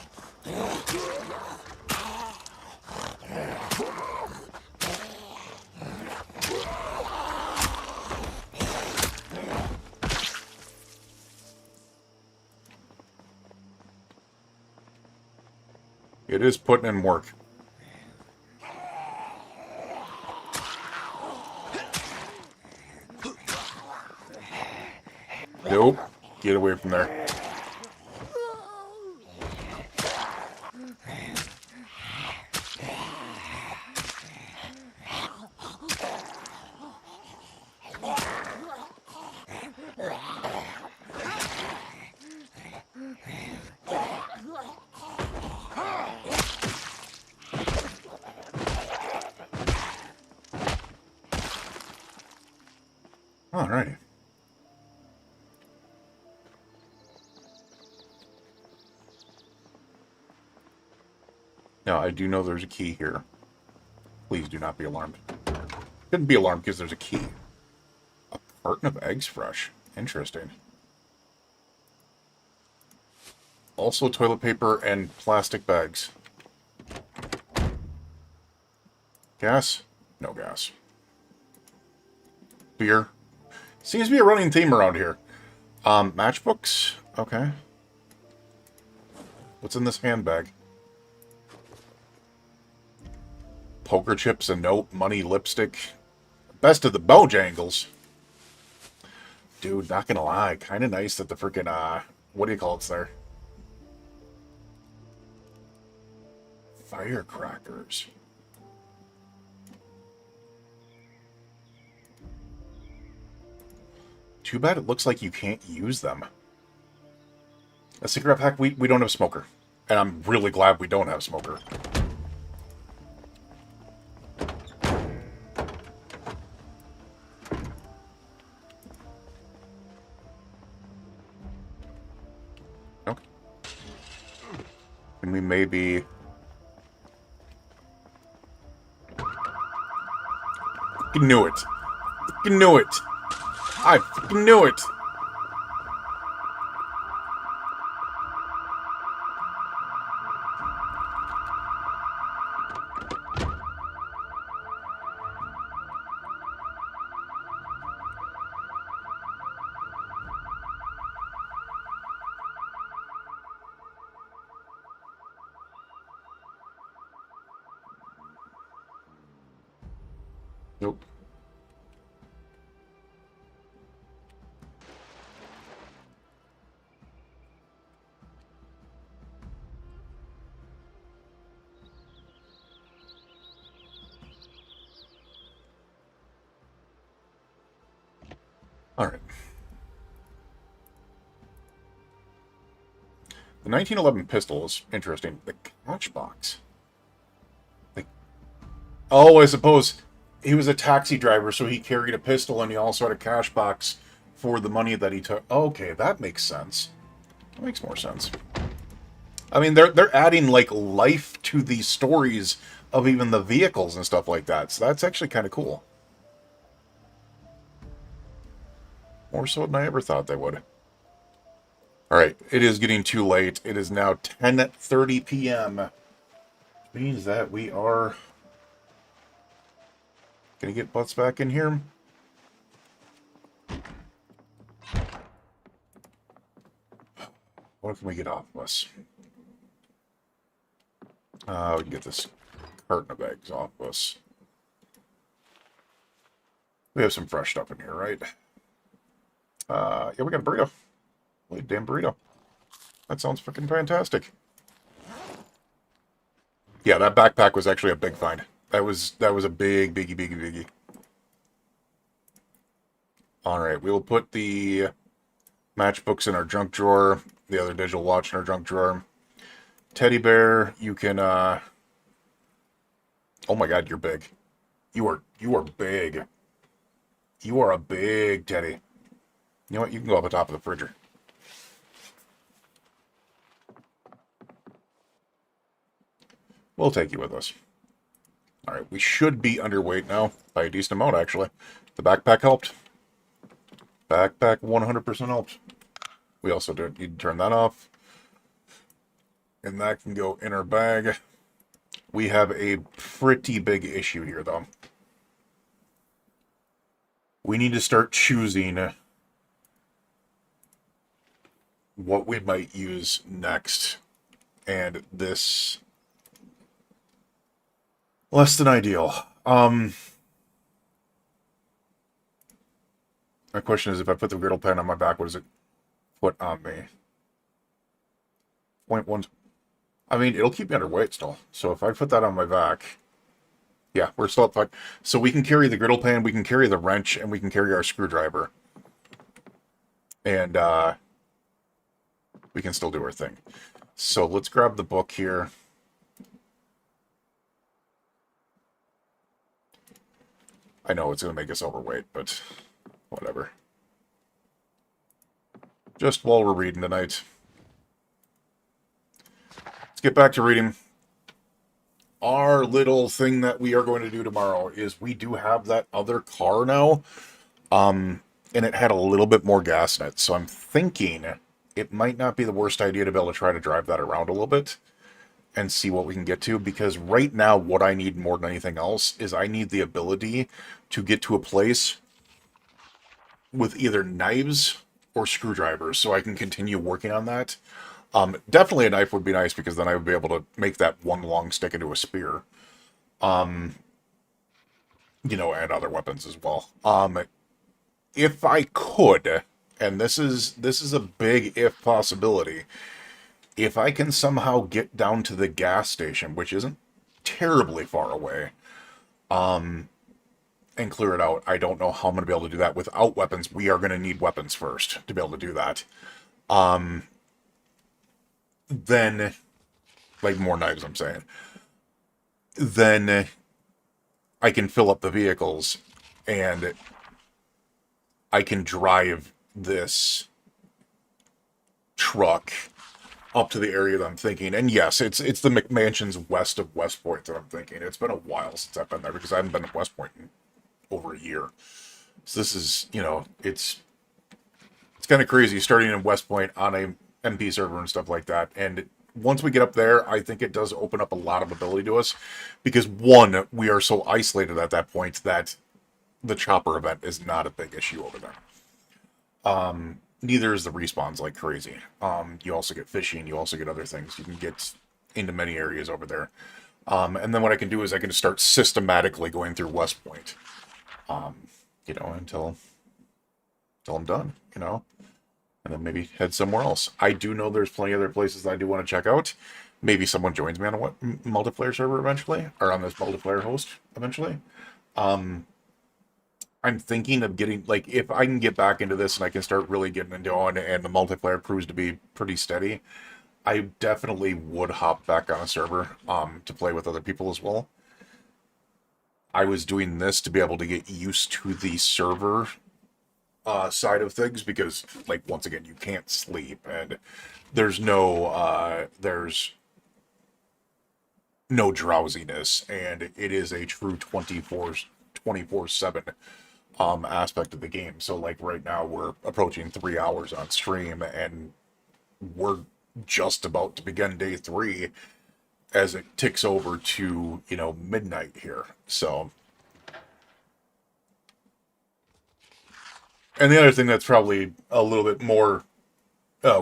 It is putting in work. Nope. Get away from there. Alrighty. Now, I do know there's a key here. Please do not be alarmed. Shouldn't be alarmed because there's a key. A carton of eggs fresh. Interesting. Also toilet paper and plastic bags. Gas? No gas. Beer? Seems to be a running theme around here. Matchbooks? Okay. What's in this handbag? Poker chips, a note, money, lipstick. Best of the Bojangles. Dude, not gonna lie. Kind of nice that the freaking, what do you call it there? Firecrackers. Too bad it looks like you can't use them. A cigarette pack, we don't have smoker. And I'm really glad we don't have smoker. Okay. And we maybe... I knew it. I knew it. I fucking knew it! Nope. All right. The 1911 pistol is interesting. The catch box. Like, oh, I suppose he was a taxi driver, so he carried a pistol and he also had a cash box for the money that he took. Okay, that makes sense. That makes more sense. I mean, they're adding like life to the stories of even the vehicles and stuff like that. So that's actually kind of cool. More so than I ever thought they would. Alright, it is getting too late. It is now 10:30 p.m. Which means that we are gonna get butts back in here. What can we get off of us? We can get this carton of eggs off of us. We have some fresh stuff in here, right? Yeah, we got a burrito. Holy damn burrito. That sounds fucking fantastic. Yeah, that backpack was actually a big find. That was a biggie. Alright, we will put the matchbooks in our junk drawer, the other digital watch in our junk drawer. Teddy bear, you can oh my god, you're big. You are big. You are a big teddy. You know what? You can go up the top of the fridge. We'll take you with us. All right, we should be underweight now by a decent amount, actually. The backpack helped. Backpack 100% helped. We also need to turn that off. And that can go in our bag. We have a pretty big issue here, though. We need to start choosing what we might use next. And this... less than ideal. My question is, if I put the griddle pen on my back, what does it put on me? 0.1... I mean, it'll keep me underweight still. So if I put that on my back... yeah, we're still at 5. So we can carry the griddle pan, we can carry the wrench, and we can carry our screwdriver. And we can still do our thing. So let's grab the book here. I know it's going to make us overweight, but whatever. Just while we're reading tonight. Let's get back to reading. Our little thing that we are going to do tomorrow is we do have that other car now. And it had a little bit more gas in it. So I'm thinking it might not be the worst idea to be able to try to drive that around a little bit and see what we can get to. Because right now, what I need more than anything else is I need the ability to get to a place with either knives or screwdrivers so I can continue working on that. Definitely a knife would be nice because then I would be able to make that one long stick into a spear. You know, and other weapons as well. If I could, and this is a big if possibility, if I can somehow get down to the gas station, which isn't terribly far away, and clear it out, I don't know how I'm going to be able to do that without weapons. We are going to need weapons first to be able to do that. Then, like more knives, I'm saying. Then I can fill up the vehicles and I can drive this truck up to the area that I'm thinking. And yes, it's the McMansions west of West Point that I'm thinking. It's been a while since I've been there because I haven't been to West Point in over a year. So this is, you know, it's kind of crazy starting in West Point on a MP server and stuff like that. And once we get up there, I think it does open up a lot of ability to us because one, we are so isolated at that point that the chopper event is not a big issue over there. Neither is the respawns like crazy. You also get fishing, you also get other things. You can get into many areas over there. And then what I can do is I can start systematically going through West Point. You know, until I'm done, you know, and then maybe head somewhere else. I do know there's plenty of other places that I do want to check out. Maybe someone joins me on a multiplayer server eventually, or on this multiplayer host eventually. I'm thinking of getting, like, if I can get back into this and I can start really getting into on, and the multiplayer proves to be pretty steady, I definitely would hop back on a server to play with other people as well. I was doing this to be able to get used to the server side of things because, like, once again, you can't sleep and there's no drowsiness, and it is a true 24/7 aspect of the game. So, like, right now we're approaching 3 hours on stream and we're just about to begin day 3 as it ticks over to, you know, midnight here. So, and the other thing that's probably a little bit more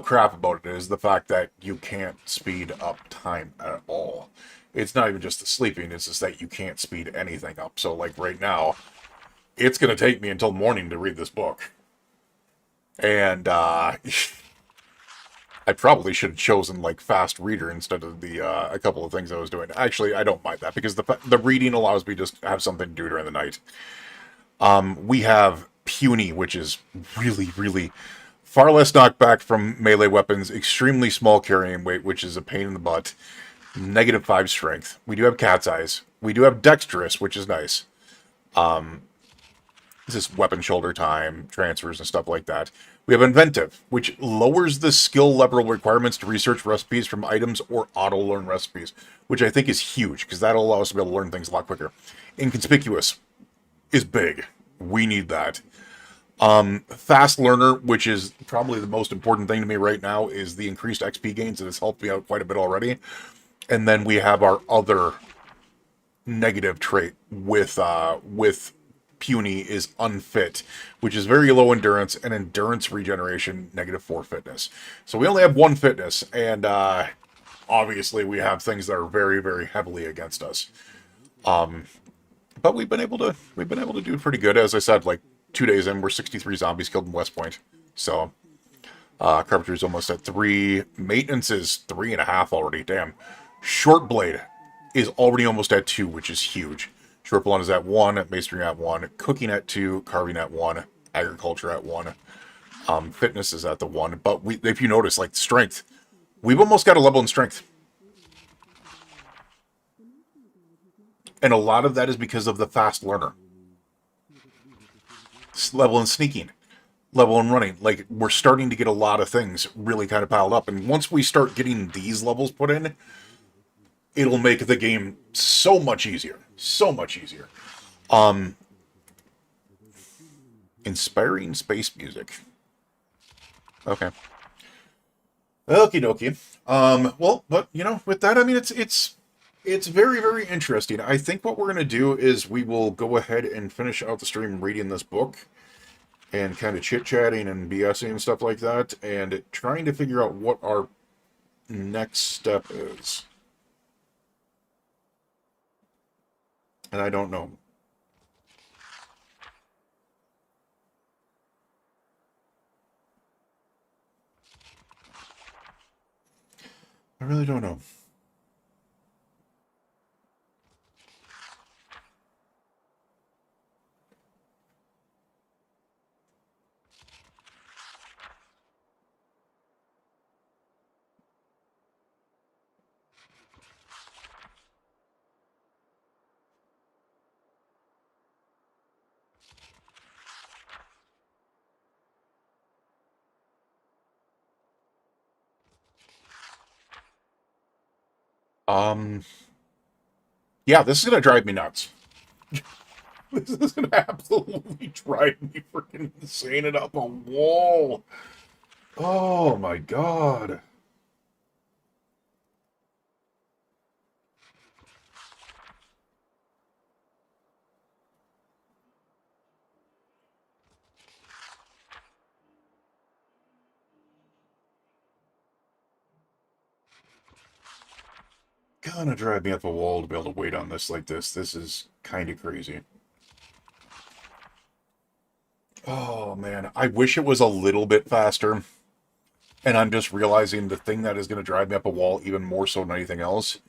crap about it is the fact that you can't speed up time at all. It's not even just the sleeping, it's just that you can't speed anything up. So, like, right now, it's going to take me until morning to read this book. And I probably should have chosen, like, fast reader instead of the a couple of things I was doing. Actually, I don't mind that because the reading allows me to just have something to do during the night. We have puny, which is really, really far less knockback from melee weapons, extremely small carrying weight, which is a pain in the butt, -5 strength. We do have cat's eyes. We do have dexterous, which is nice. This is weapon shoulder time, transfers, and stuff like that. We have Inventive, which lowers the skill level requirements to research recipes from items or auto-learn recipes, which I think is huge, because that'll allow us to be able to learn things a lot quicker. Inconspicuous is big. We need that. Fast learner, which is probably the most important thing to me right now, is the increased XP gains, and it's helped me out quite a bit already. And then we have our other negative trait with puny is unfit, which is very low endurance, and endurance regeneration -4 fitness. So we only have 1 fitness, and obviously we have things that are very, very heavily against us. But we've been able to do pretty good. As I said, like 2 days in, we're 63 zombies killed in West Point. So Carpenter's almost at 3. Maintenance is 3.5 already. Damn. Short Blade is already almost at 2, which is huge. Short Blunt is at 1, Masonry at 1, Cooking at 2, Carving at 1, Agriculture at 1. Fitness is at the 1. But if you notice, like Strength, we've almost got a level in Strength. And a lot of that is because of the fast learner. Level in Sneaking. Level in Running. Like, we're starting to get a lot of things really kind of piled up. And once we start getting these levels put in, it'll make the game so much easier. So much easier. Inspiring space music. Okay. Okie dokie. Well, but, you know, with that, I mean, it's very, very interesting. I think what we're going to do is we will go ahead and finish out the stream reading this book and kind of chit-chatting and BSing and stuff like that, and trying to figure out what our next step is. And I don't know. I really don't know. Yeah, this is gonna drive me nuts. This is gonna absolutely drive me freaking insane and up a wall. Oh my god. Gonna drive me up a wall to be able to wait on this like this. This is kind of crazy. Oh man, I wish it was a little bit faster. And I'm just realizing the thing that is going to drive me up a wall even more so than anything else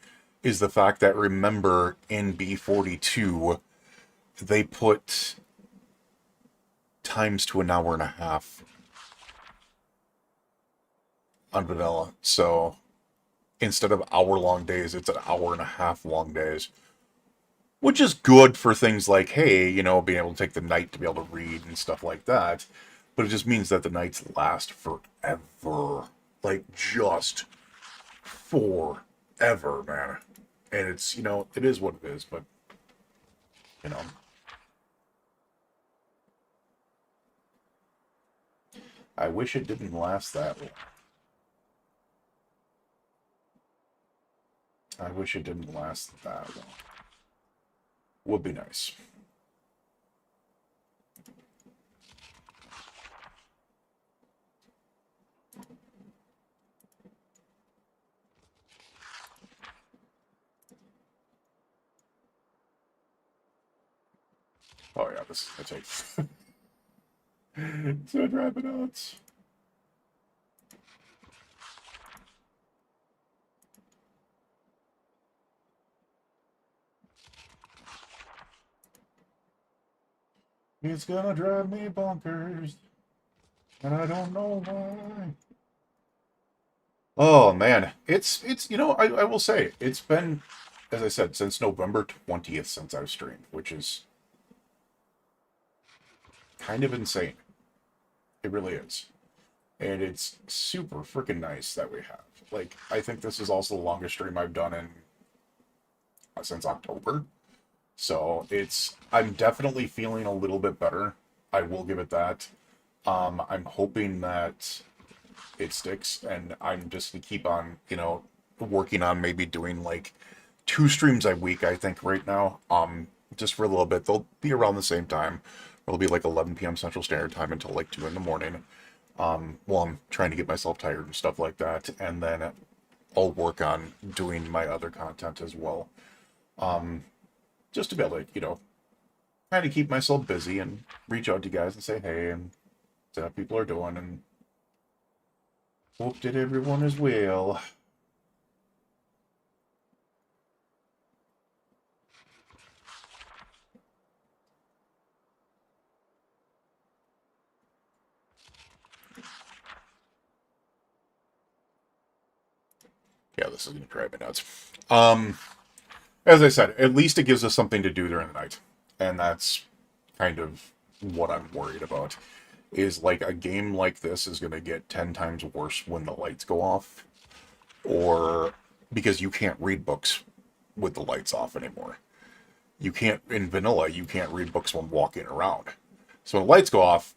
is the fact that, remember, in B42, they put times to an hour and a half on vanilla. So instead of hour-long days, it's an hour and a half long days. Which is good for things like, hey, you know, being able to take the night to be able to read and stuff like that. But it just means that the nights last forever. Like, just forever, man. And it's, you know, it is what it is, but, you know. I wish it didn't last that long. I wish it didn't last that long. Would be nice. Oh yeah, this I take. So drive it nuts. It's gonna drive me bonkers, and I don't know why. Oh man, it's you know, I will say it's been, as I said, since November 20th since I've streamed, which is kind of insane. It really is. And it's super freaking nice that we have. Like, I think this is also the longest stream I've done in since October. So I'm definitely feeling a little bit better. I will give it that. I'm hoping that it sticks, and I'm just gonna keep on, working on maybe doing like 2 streams a week, I think, right now. Just for a little bit. They'll be around the same time. It'll be like 11 p.m. Central Standard Time until like 2 in the morning. While I'm trying to get myself tired and stuff like that. And then I'll work on doing my other content as well. Just to be able to, kind of keep myself busy and reach out to you guys and say hey and see how people are doing and hope that everyone is well. Yeah, this is going to drive me nuts. As I said, at least it gives us something to do during the night. And that's kind of what I'm worried about. Is like a game like this is going to get 10 times worse when the lights go off. Or because you can't read books with the lights off anymore. You can't, in vanilla, you can't read books when walking around. So when the lights go off,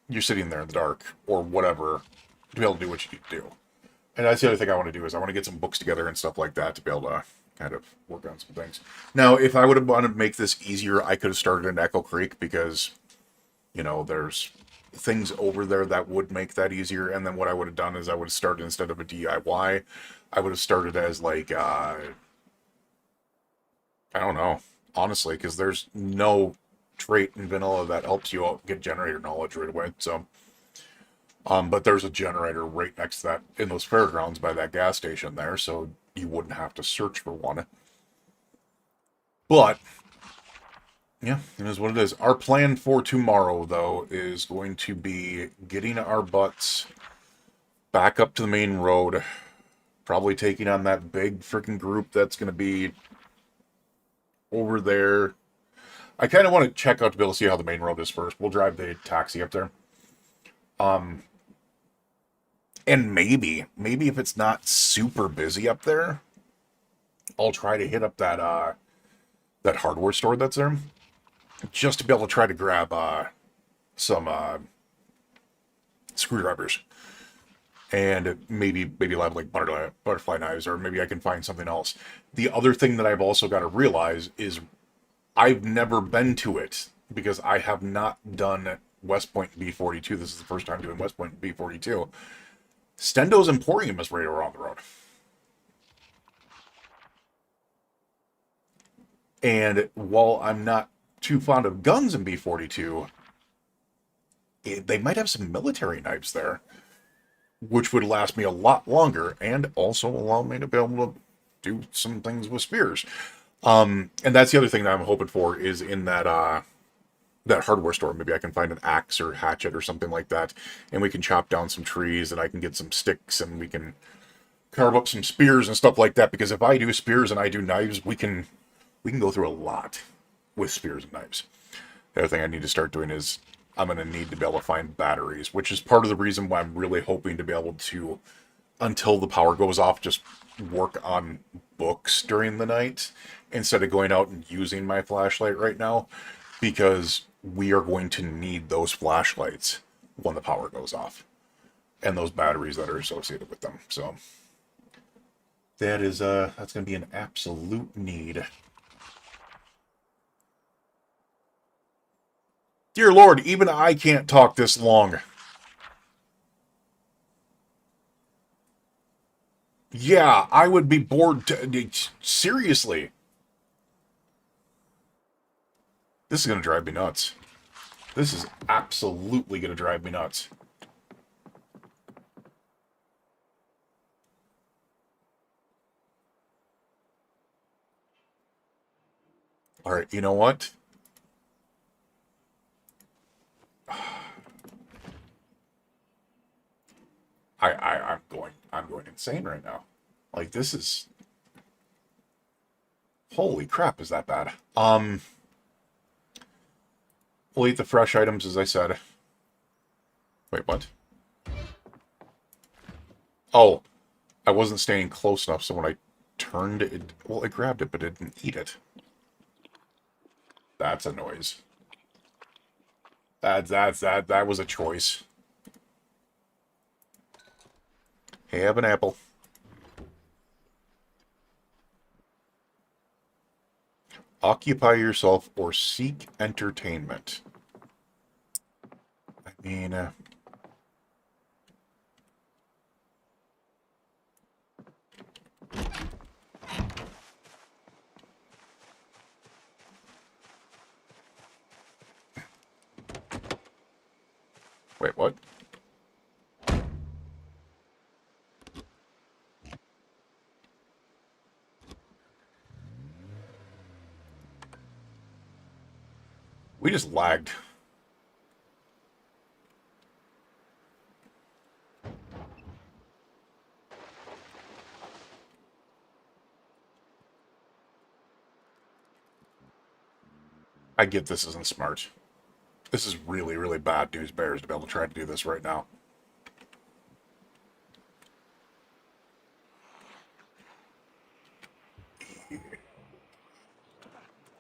you're sitting there in the dark or whatever to be able to do what you need to do. And that's the other thing I want to do is I want to get some books together and stuff like that to be able to kind of work on some things. Now, if I would have wanted to make this easier, I could have started in Echo Creek because, there's things over there that would make that easier. And then what I would have done is I would have started instead of a DIY, I would have started as like, I don't know, honestly, because there's no trait in vanilla that helps you out get generator knowledge right away. So, but there's a generator right next to that in those fairgrounds by that gas station there, so you wouldn't have to search for one. But, yeah, it is what it is. Our plan for tomorrow, though, is going to be getting our butts back up to the main road, probably taking on that big freaking group that's going to be over there. I kind of want to check out to be able to see how the main road is first. We'll drive the taxi up there. And maybe if it's not super busy up there, I'll try to hit up that hardware store that's there, just to be able to try to grab some screwdrivers, and maybe have like butterfly knives, or maybe I can find something else. The other thing that I've also got to realize is I've never been to it because I have not done West Point B42. This is the first time doing West Point B42. Stendo's Emporium is right around the road. And while I'm not too fond of guns in B42, they might have some military knives there, which would last me a lot longer and also allow me to be able to do some things with spears. And that's the other thing that I'm hoping for is in that hardware store. Maybe I can find an axe or hatchet or something like that, and we can chop down some trees, and I can get some sticks, and we can carve up some spears and stuff like that. Because if I do spears and I do knives, we can go through a lot with spears and knives. The other thing I need to start doing is I'm going to need to be able to find batteries, which is part of the reason why I'm really hoping to be able to, until the power goes off, just work on books during the night instead of going out and using my flashlight right now, because we are going to need those flashlights when the power goes off and those batteries that are associated with them. So that's going to be an absolute need. Dear Lord, even I can't talk this long. Yeah, I would be bored. Seriously. This is going to drive me nuts. This is absolutely going to drive me nuts. All right, you know what? I'm going insane right now. Like, this is, holy crap, is that bad? We'll eat the fresh items, as I said. Wait, what? Oh, I wasn't staying close enough, so when I turned it... Well, it grabbed it, but it didn't eat it. That's a noise. That was a choice. Have an apple. Occupy yourself or seek entertainment. I mean... Wait, what? We just lagged. I get this isn't smart. This is really, really bad news bears to be able to try to do this right now.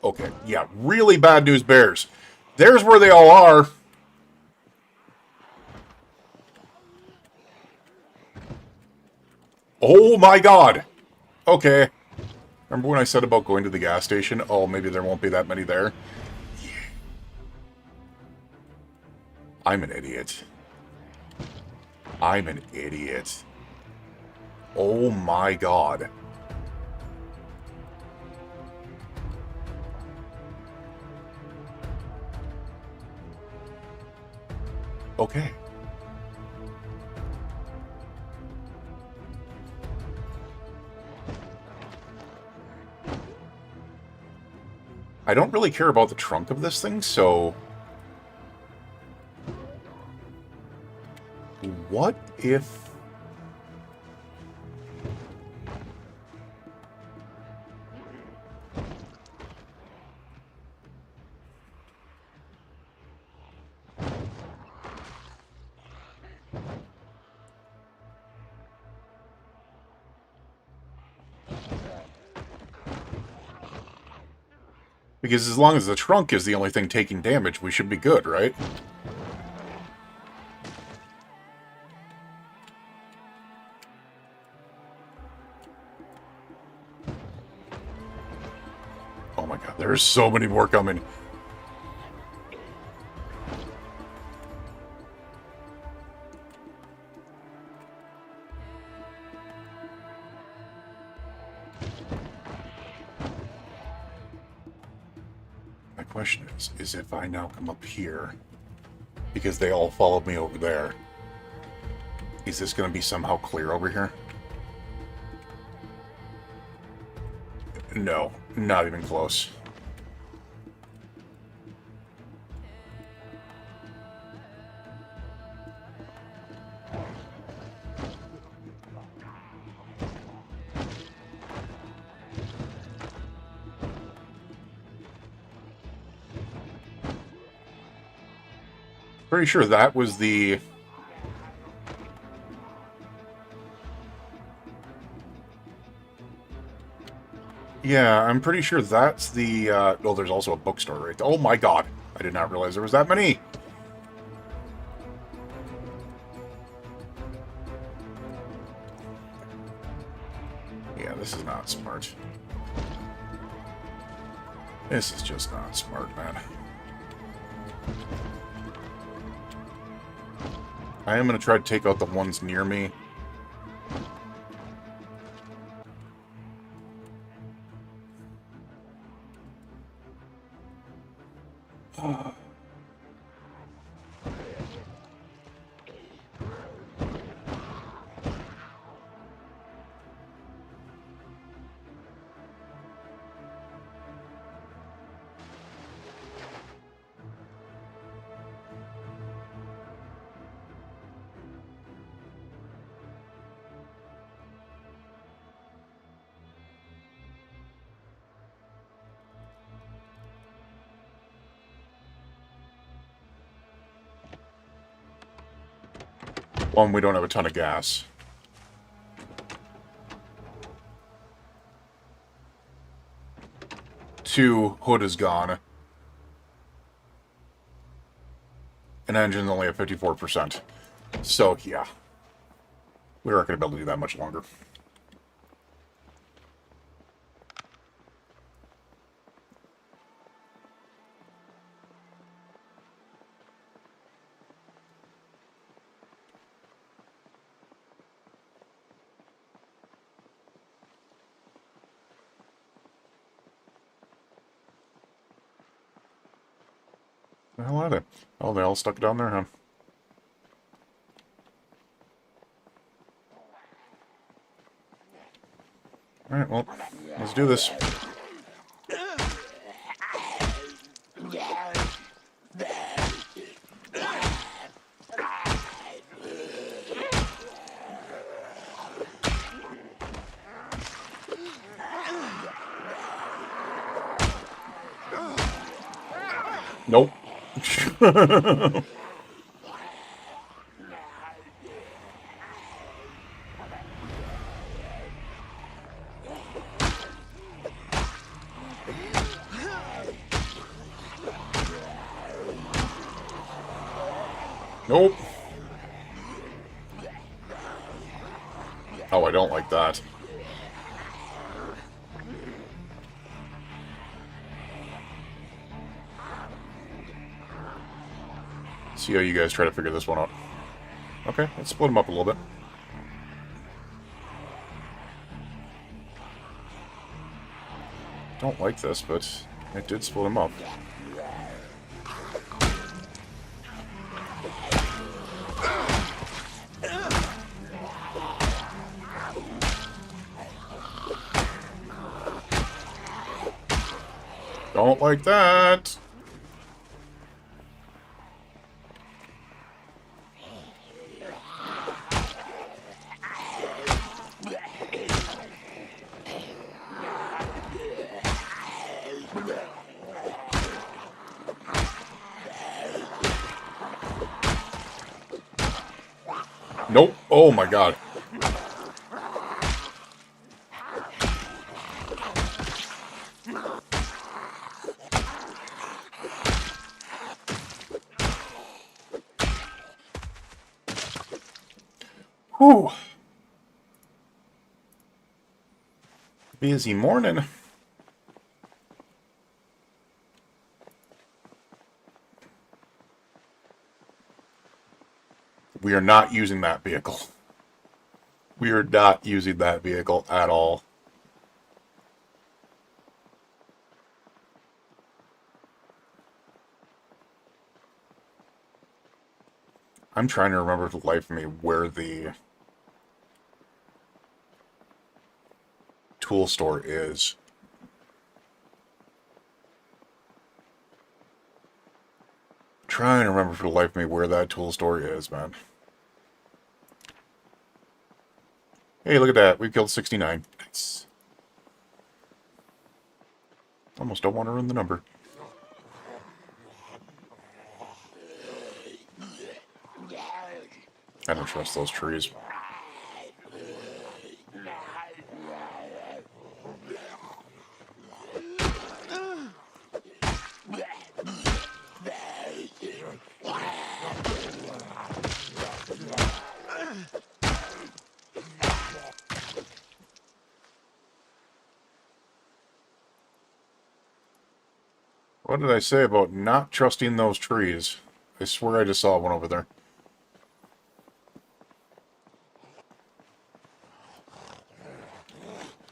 Okay, yeah, really bad news bears. There's where they all are. Oh my god. Okay. Remember when I said about going to the gas station? Oh, maybe there won't be that many there. I'm an idiot. I'm an idiot. Oh my god. Okay. I don't really care about the trunk of this thing, so... What if... Because as long as the trunk is the only thing taking damage, we should be good, right? Oh my god, there's so many more coming. My question is if I now come up here, because they all followed me over there, is this going to be somehow clear over here? No, not even close. Pretty sure that was the... Yeah, I'm pretty sure that's the... Oh, there's also a bookstore right there. Oh my god! I did not realize there was that many! Yeah, this is not smart. This is just not smart, man. I am going to try to take out the ones near me. One, we don't have a ton of gas. Two, hood is gone. And engine's only at 54%. So, yeah. We aren't going to be able to do that much longer. The hell are they? Oh, they all stuck down there, huh? Alright, well, let's do this. Nope. Nope. Oh, I don't like that. See how you guys try to figure this one out. Okay, let's split them up a little bit. Don't like this, but it did split them up. Don't like that. Nope. Oh my god. Whew. Busy morning. We are not using that vehicle. We are not using that vehicle at all. I'm trying to remember for the life of me where the tool store is. Trying to remember for the life of me where that tool store is, man. Hey, look at that. We killed 69. Nice. Almost don't want to ruin the number. I don't trust those trees. What did I say about not trusting those trees? I swear I just saw one over there.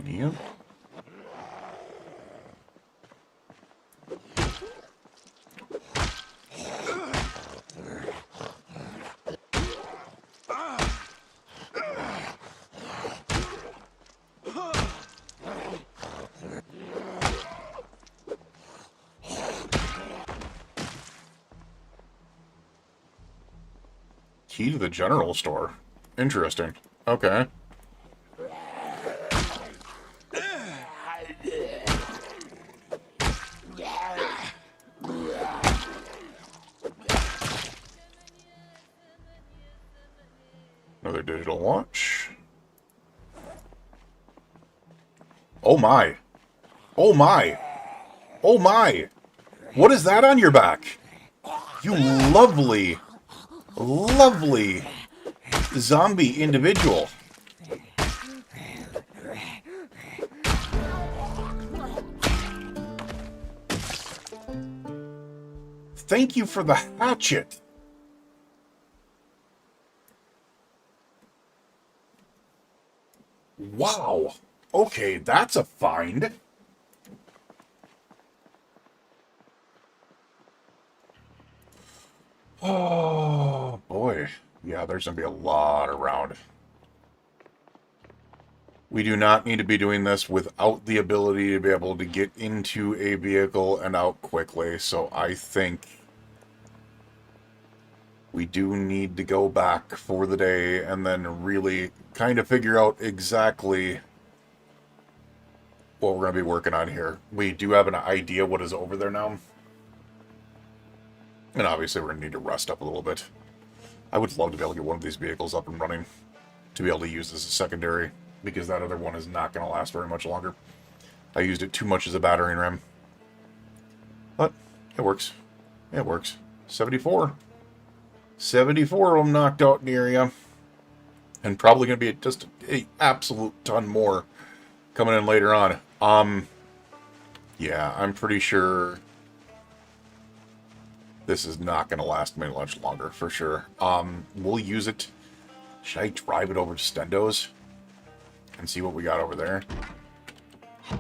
Yep. Key to the general store. Interesting. Okay. Another digital watch. Oh my. Oh my. Oh my. What is that on your back? You lovely, lovely zombie individual. Thank you for the hatchet. Wow. Okay, that's a find. Oh, boy. Yeah, there's going to be a lot around. We do not need to be doing this without the ability to be able to get into a vehicle and out quickly, so I think we do need to go back for the day and then really kind of figure out exactly what we're going to be working on here. We do have an idea what is over there now. And obviously we're going to need to rest up a little bit. I would love to be able to get one of these vehicles up and running to be able to use as a secondary, because that other one is not going to last very much longer. I used it too much as a battering ram. But it works. It works. 74. 74 of them knocked out in the area. And probably going to be just an absolute ton more coming in later on. Yeah, I'm pretty sure this is not going to last me much longer, for sure. We'll use it. Should I drive it over to Stendo's and see what we got over there?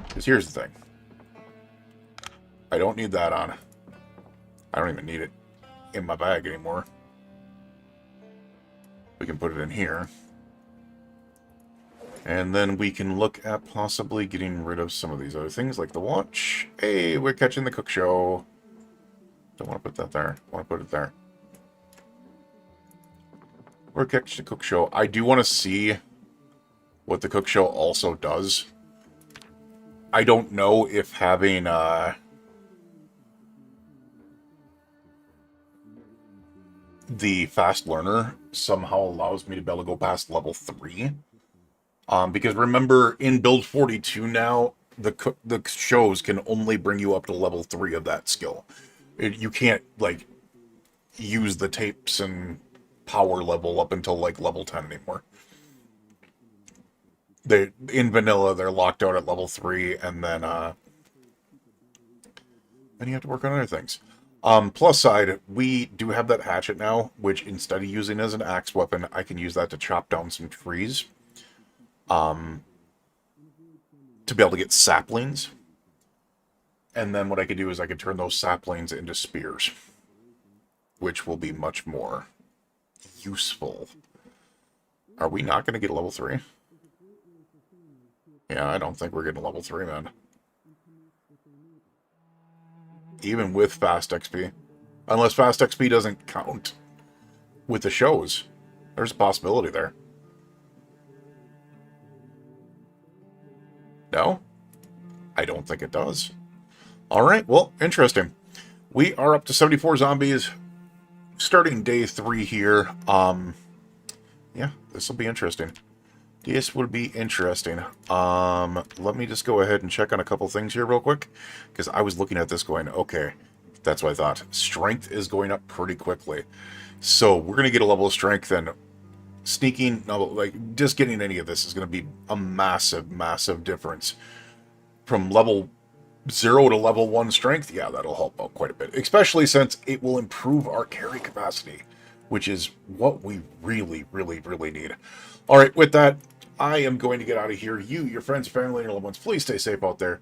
Because here's the thing. I don't need that on. I don't even need it in my bag anymore. We can put it in here. And then we can look at possibly getting rid of some of these other things, like the watch. Hey, we're catching the cook show. Don't want to put that there. I want to put it there. We're catching the cook show. I do want to see what the cook show also does. I don't know if having the fast learner somehow allows me to be able to go past level 3. Because remember, in build 42 now, the shows can only bring you up to level 3 of that skill. You can't, like, use the tapes and power level up until, like, level 10 anymore. In vanilla, they're locked out at level 3, and then you have to work on other things. Plus side, we do have that hatchet now, which instead of using as an axe weapon, I can use that to chop down some trees. To be able to get saplings. And then what I could do is I could turn those saplings into spears, which will be much more useful. Are we not going to get level 3? Yeah, I don't think we're getting level 3, man. Even with fast XP. Unless fast XP doesn't count with the shows. There's a possibility there. No? I don't think it does. Alright, well, interesting. We are up to 74 zombies. Starting day 3 here. Yeah, this will be interesting. This will be interesting. Let me just go ahead and check on a couple things here real quick. Because I was looking at this going, okay, that's what I thought. Strength is going up pretty quickly. So we're going to get a level of strength, and sneaking, no, like, just getting any of this is going to be a massive, massive difference. From level 0 to level 1 strength, yeah, that'll help out quite a bit. Especially since it will improve our carry capacity, which is what we really, really, really need. Alright, with that, I am going to get out of here. You, your friends, family, and your loved ones, please stay safe out there.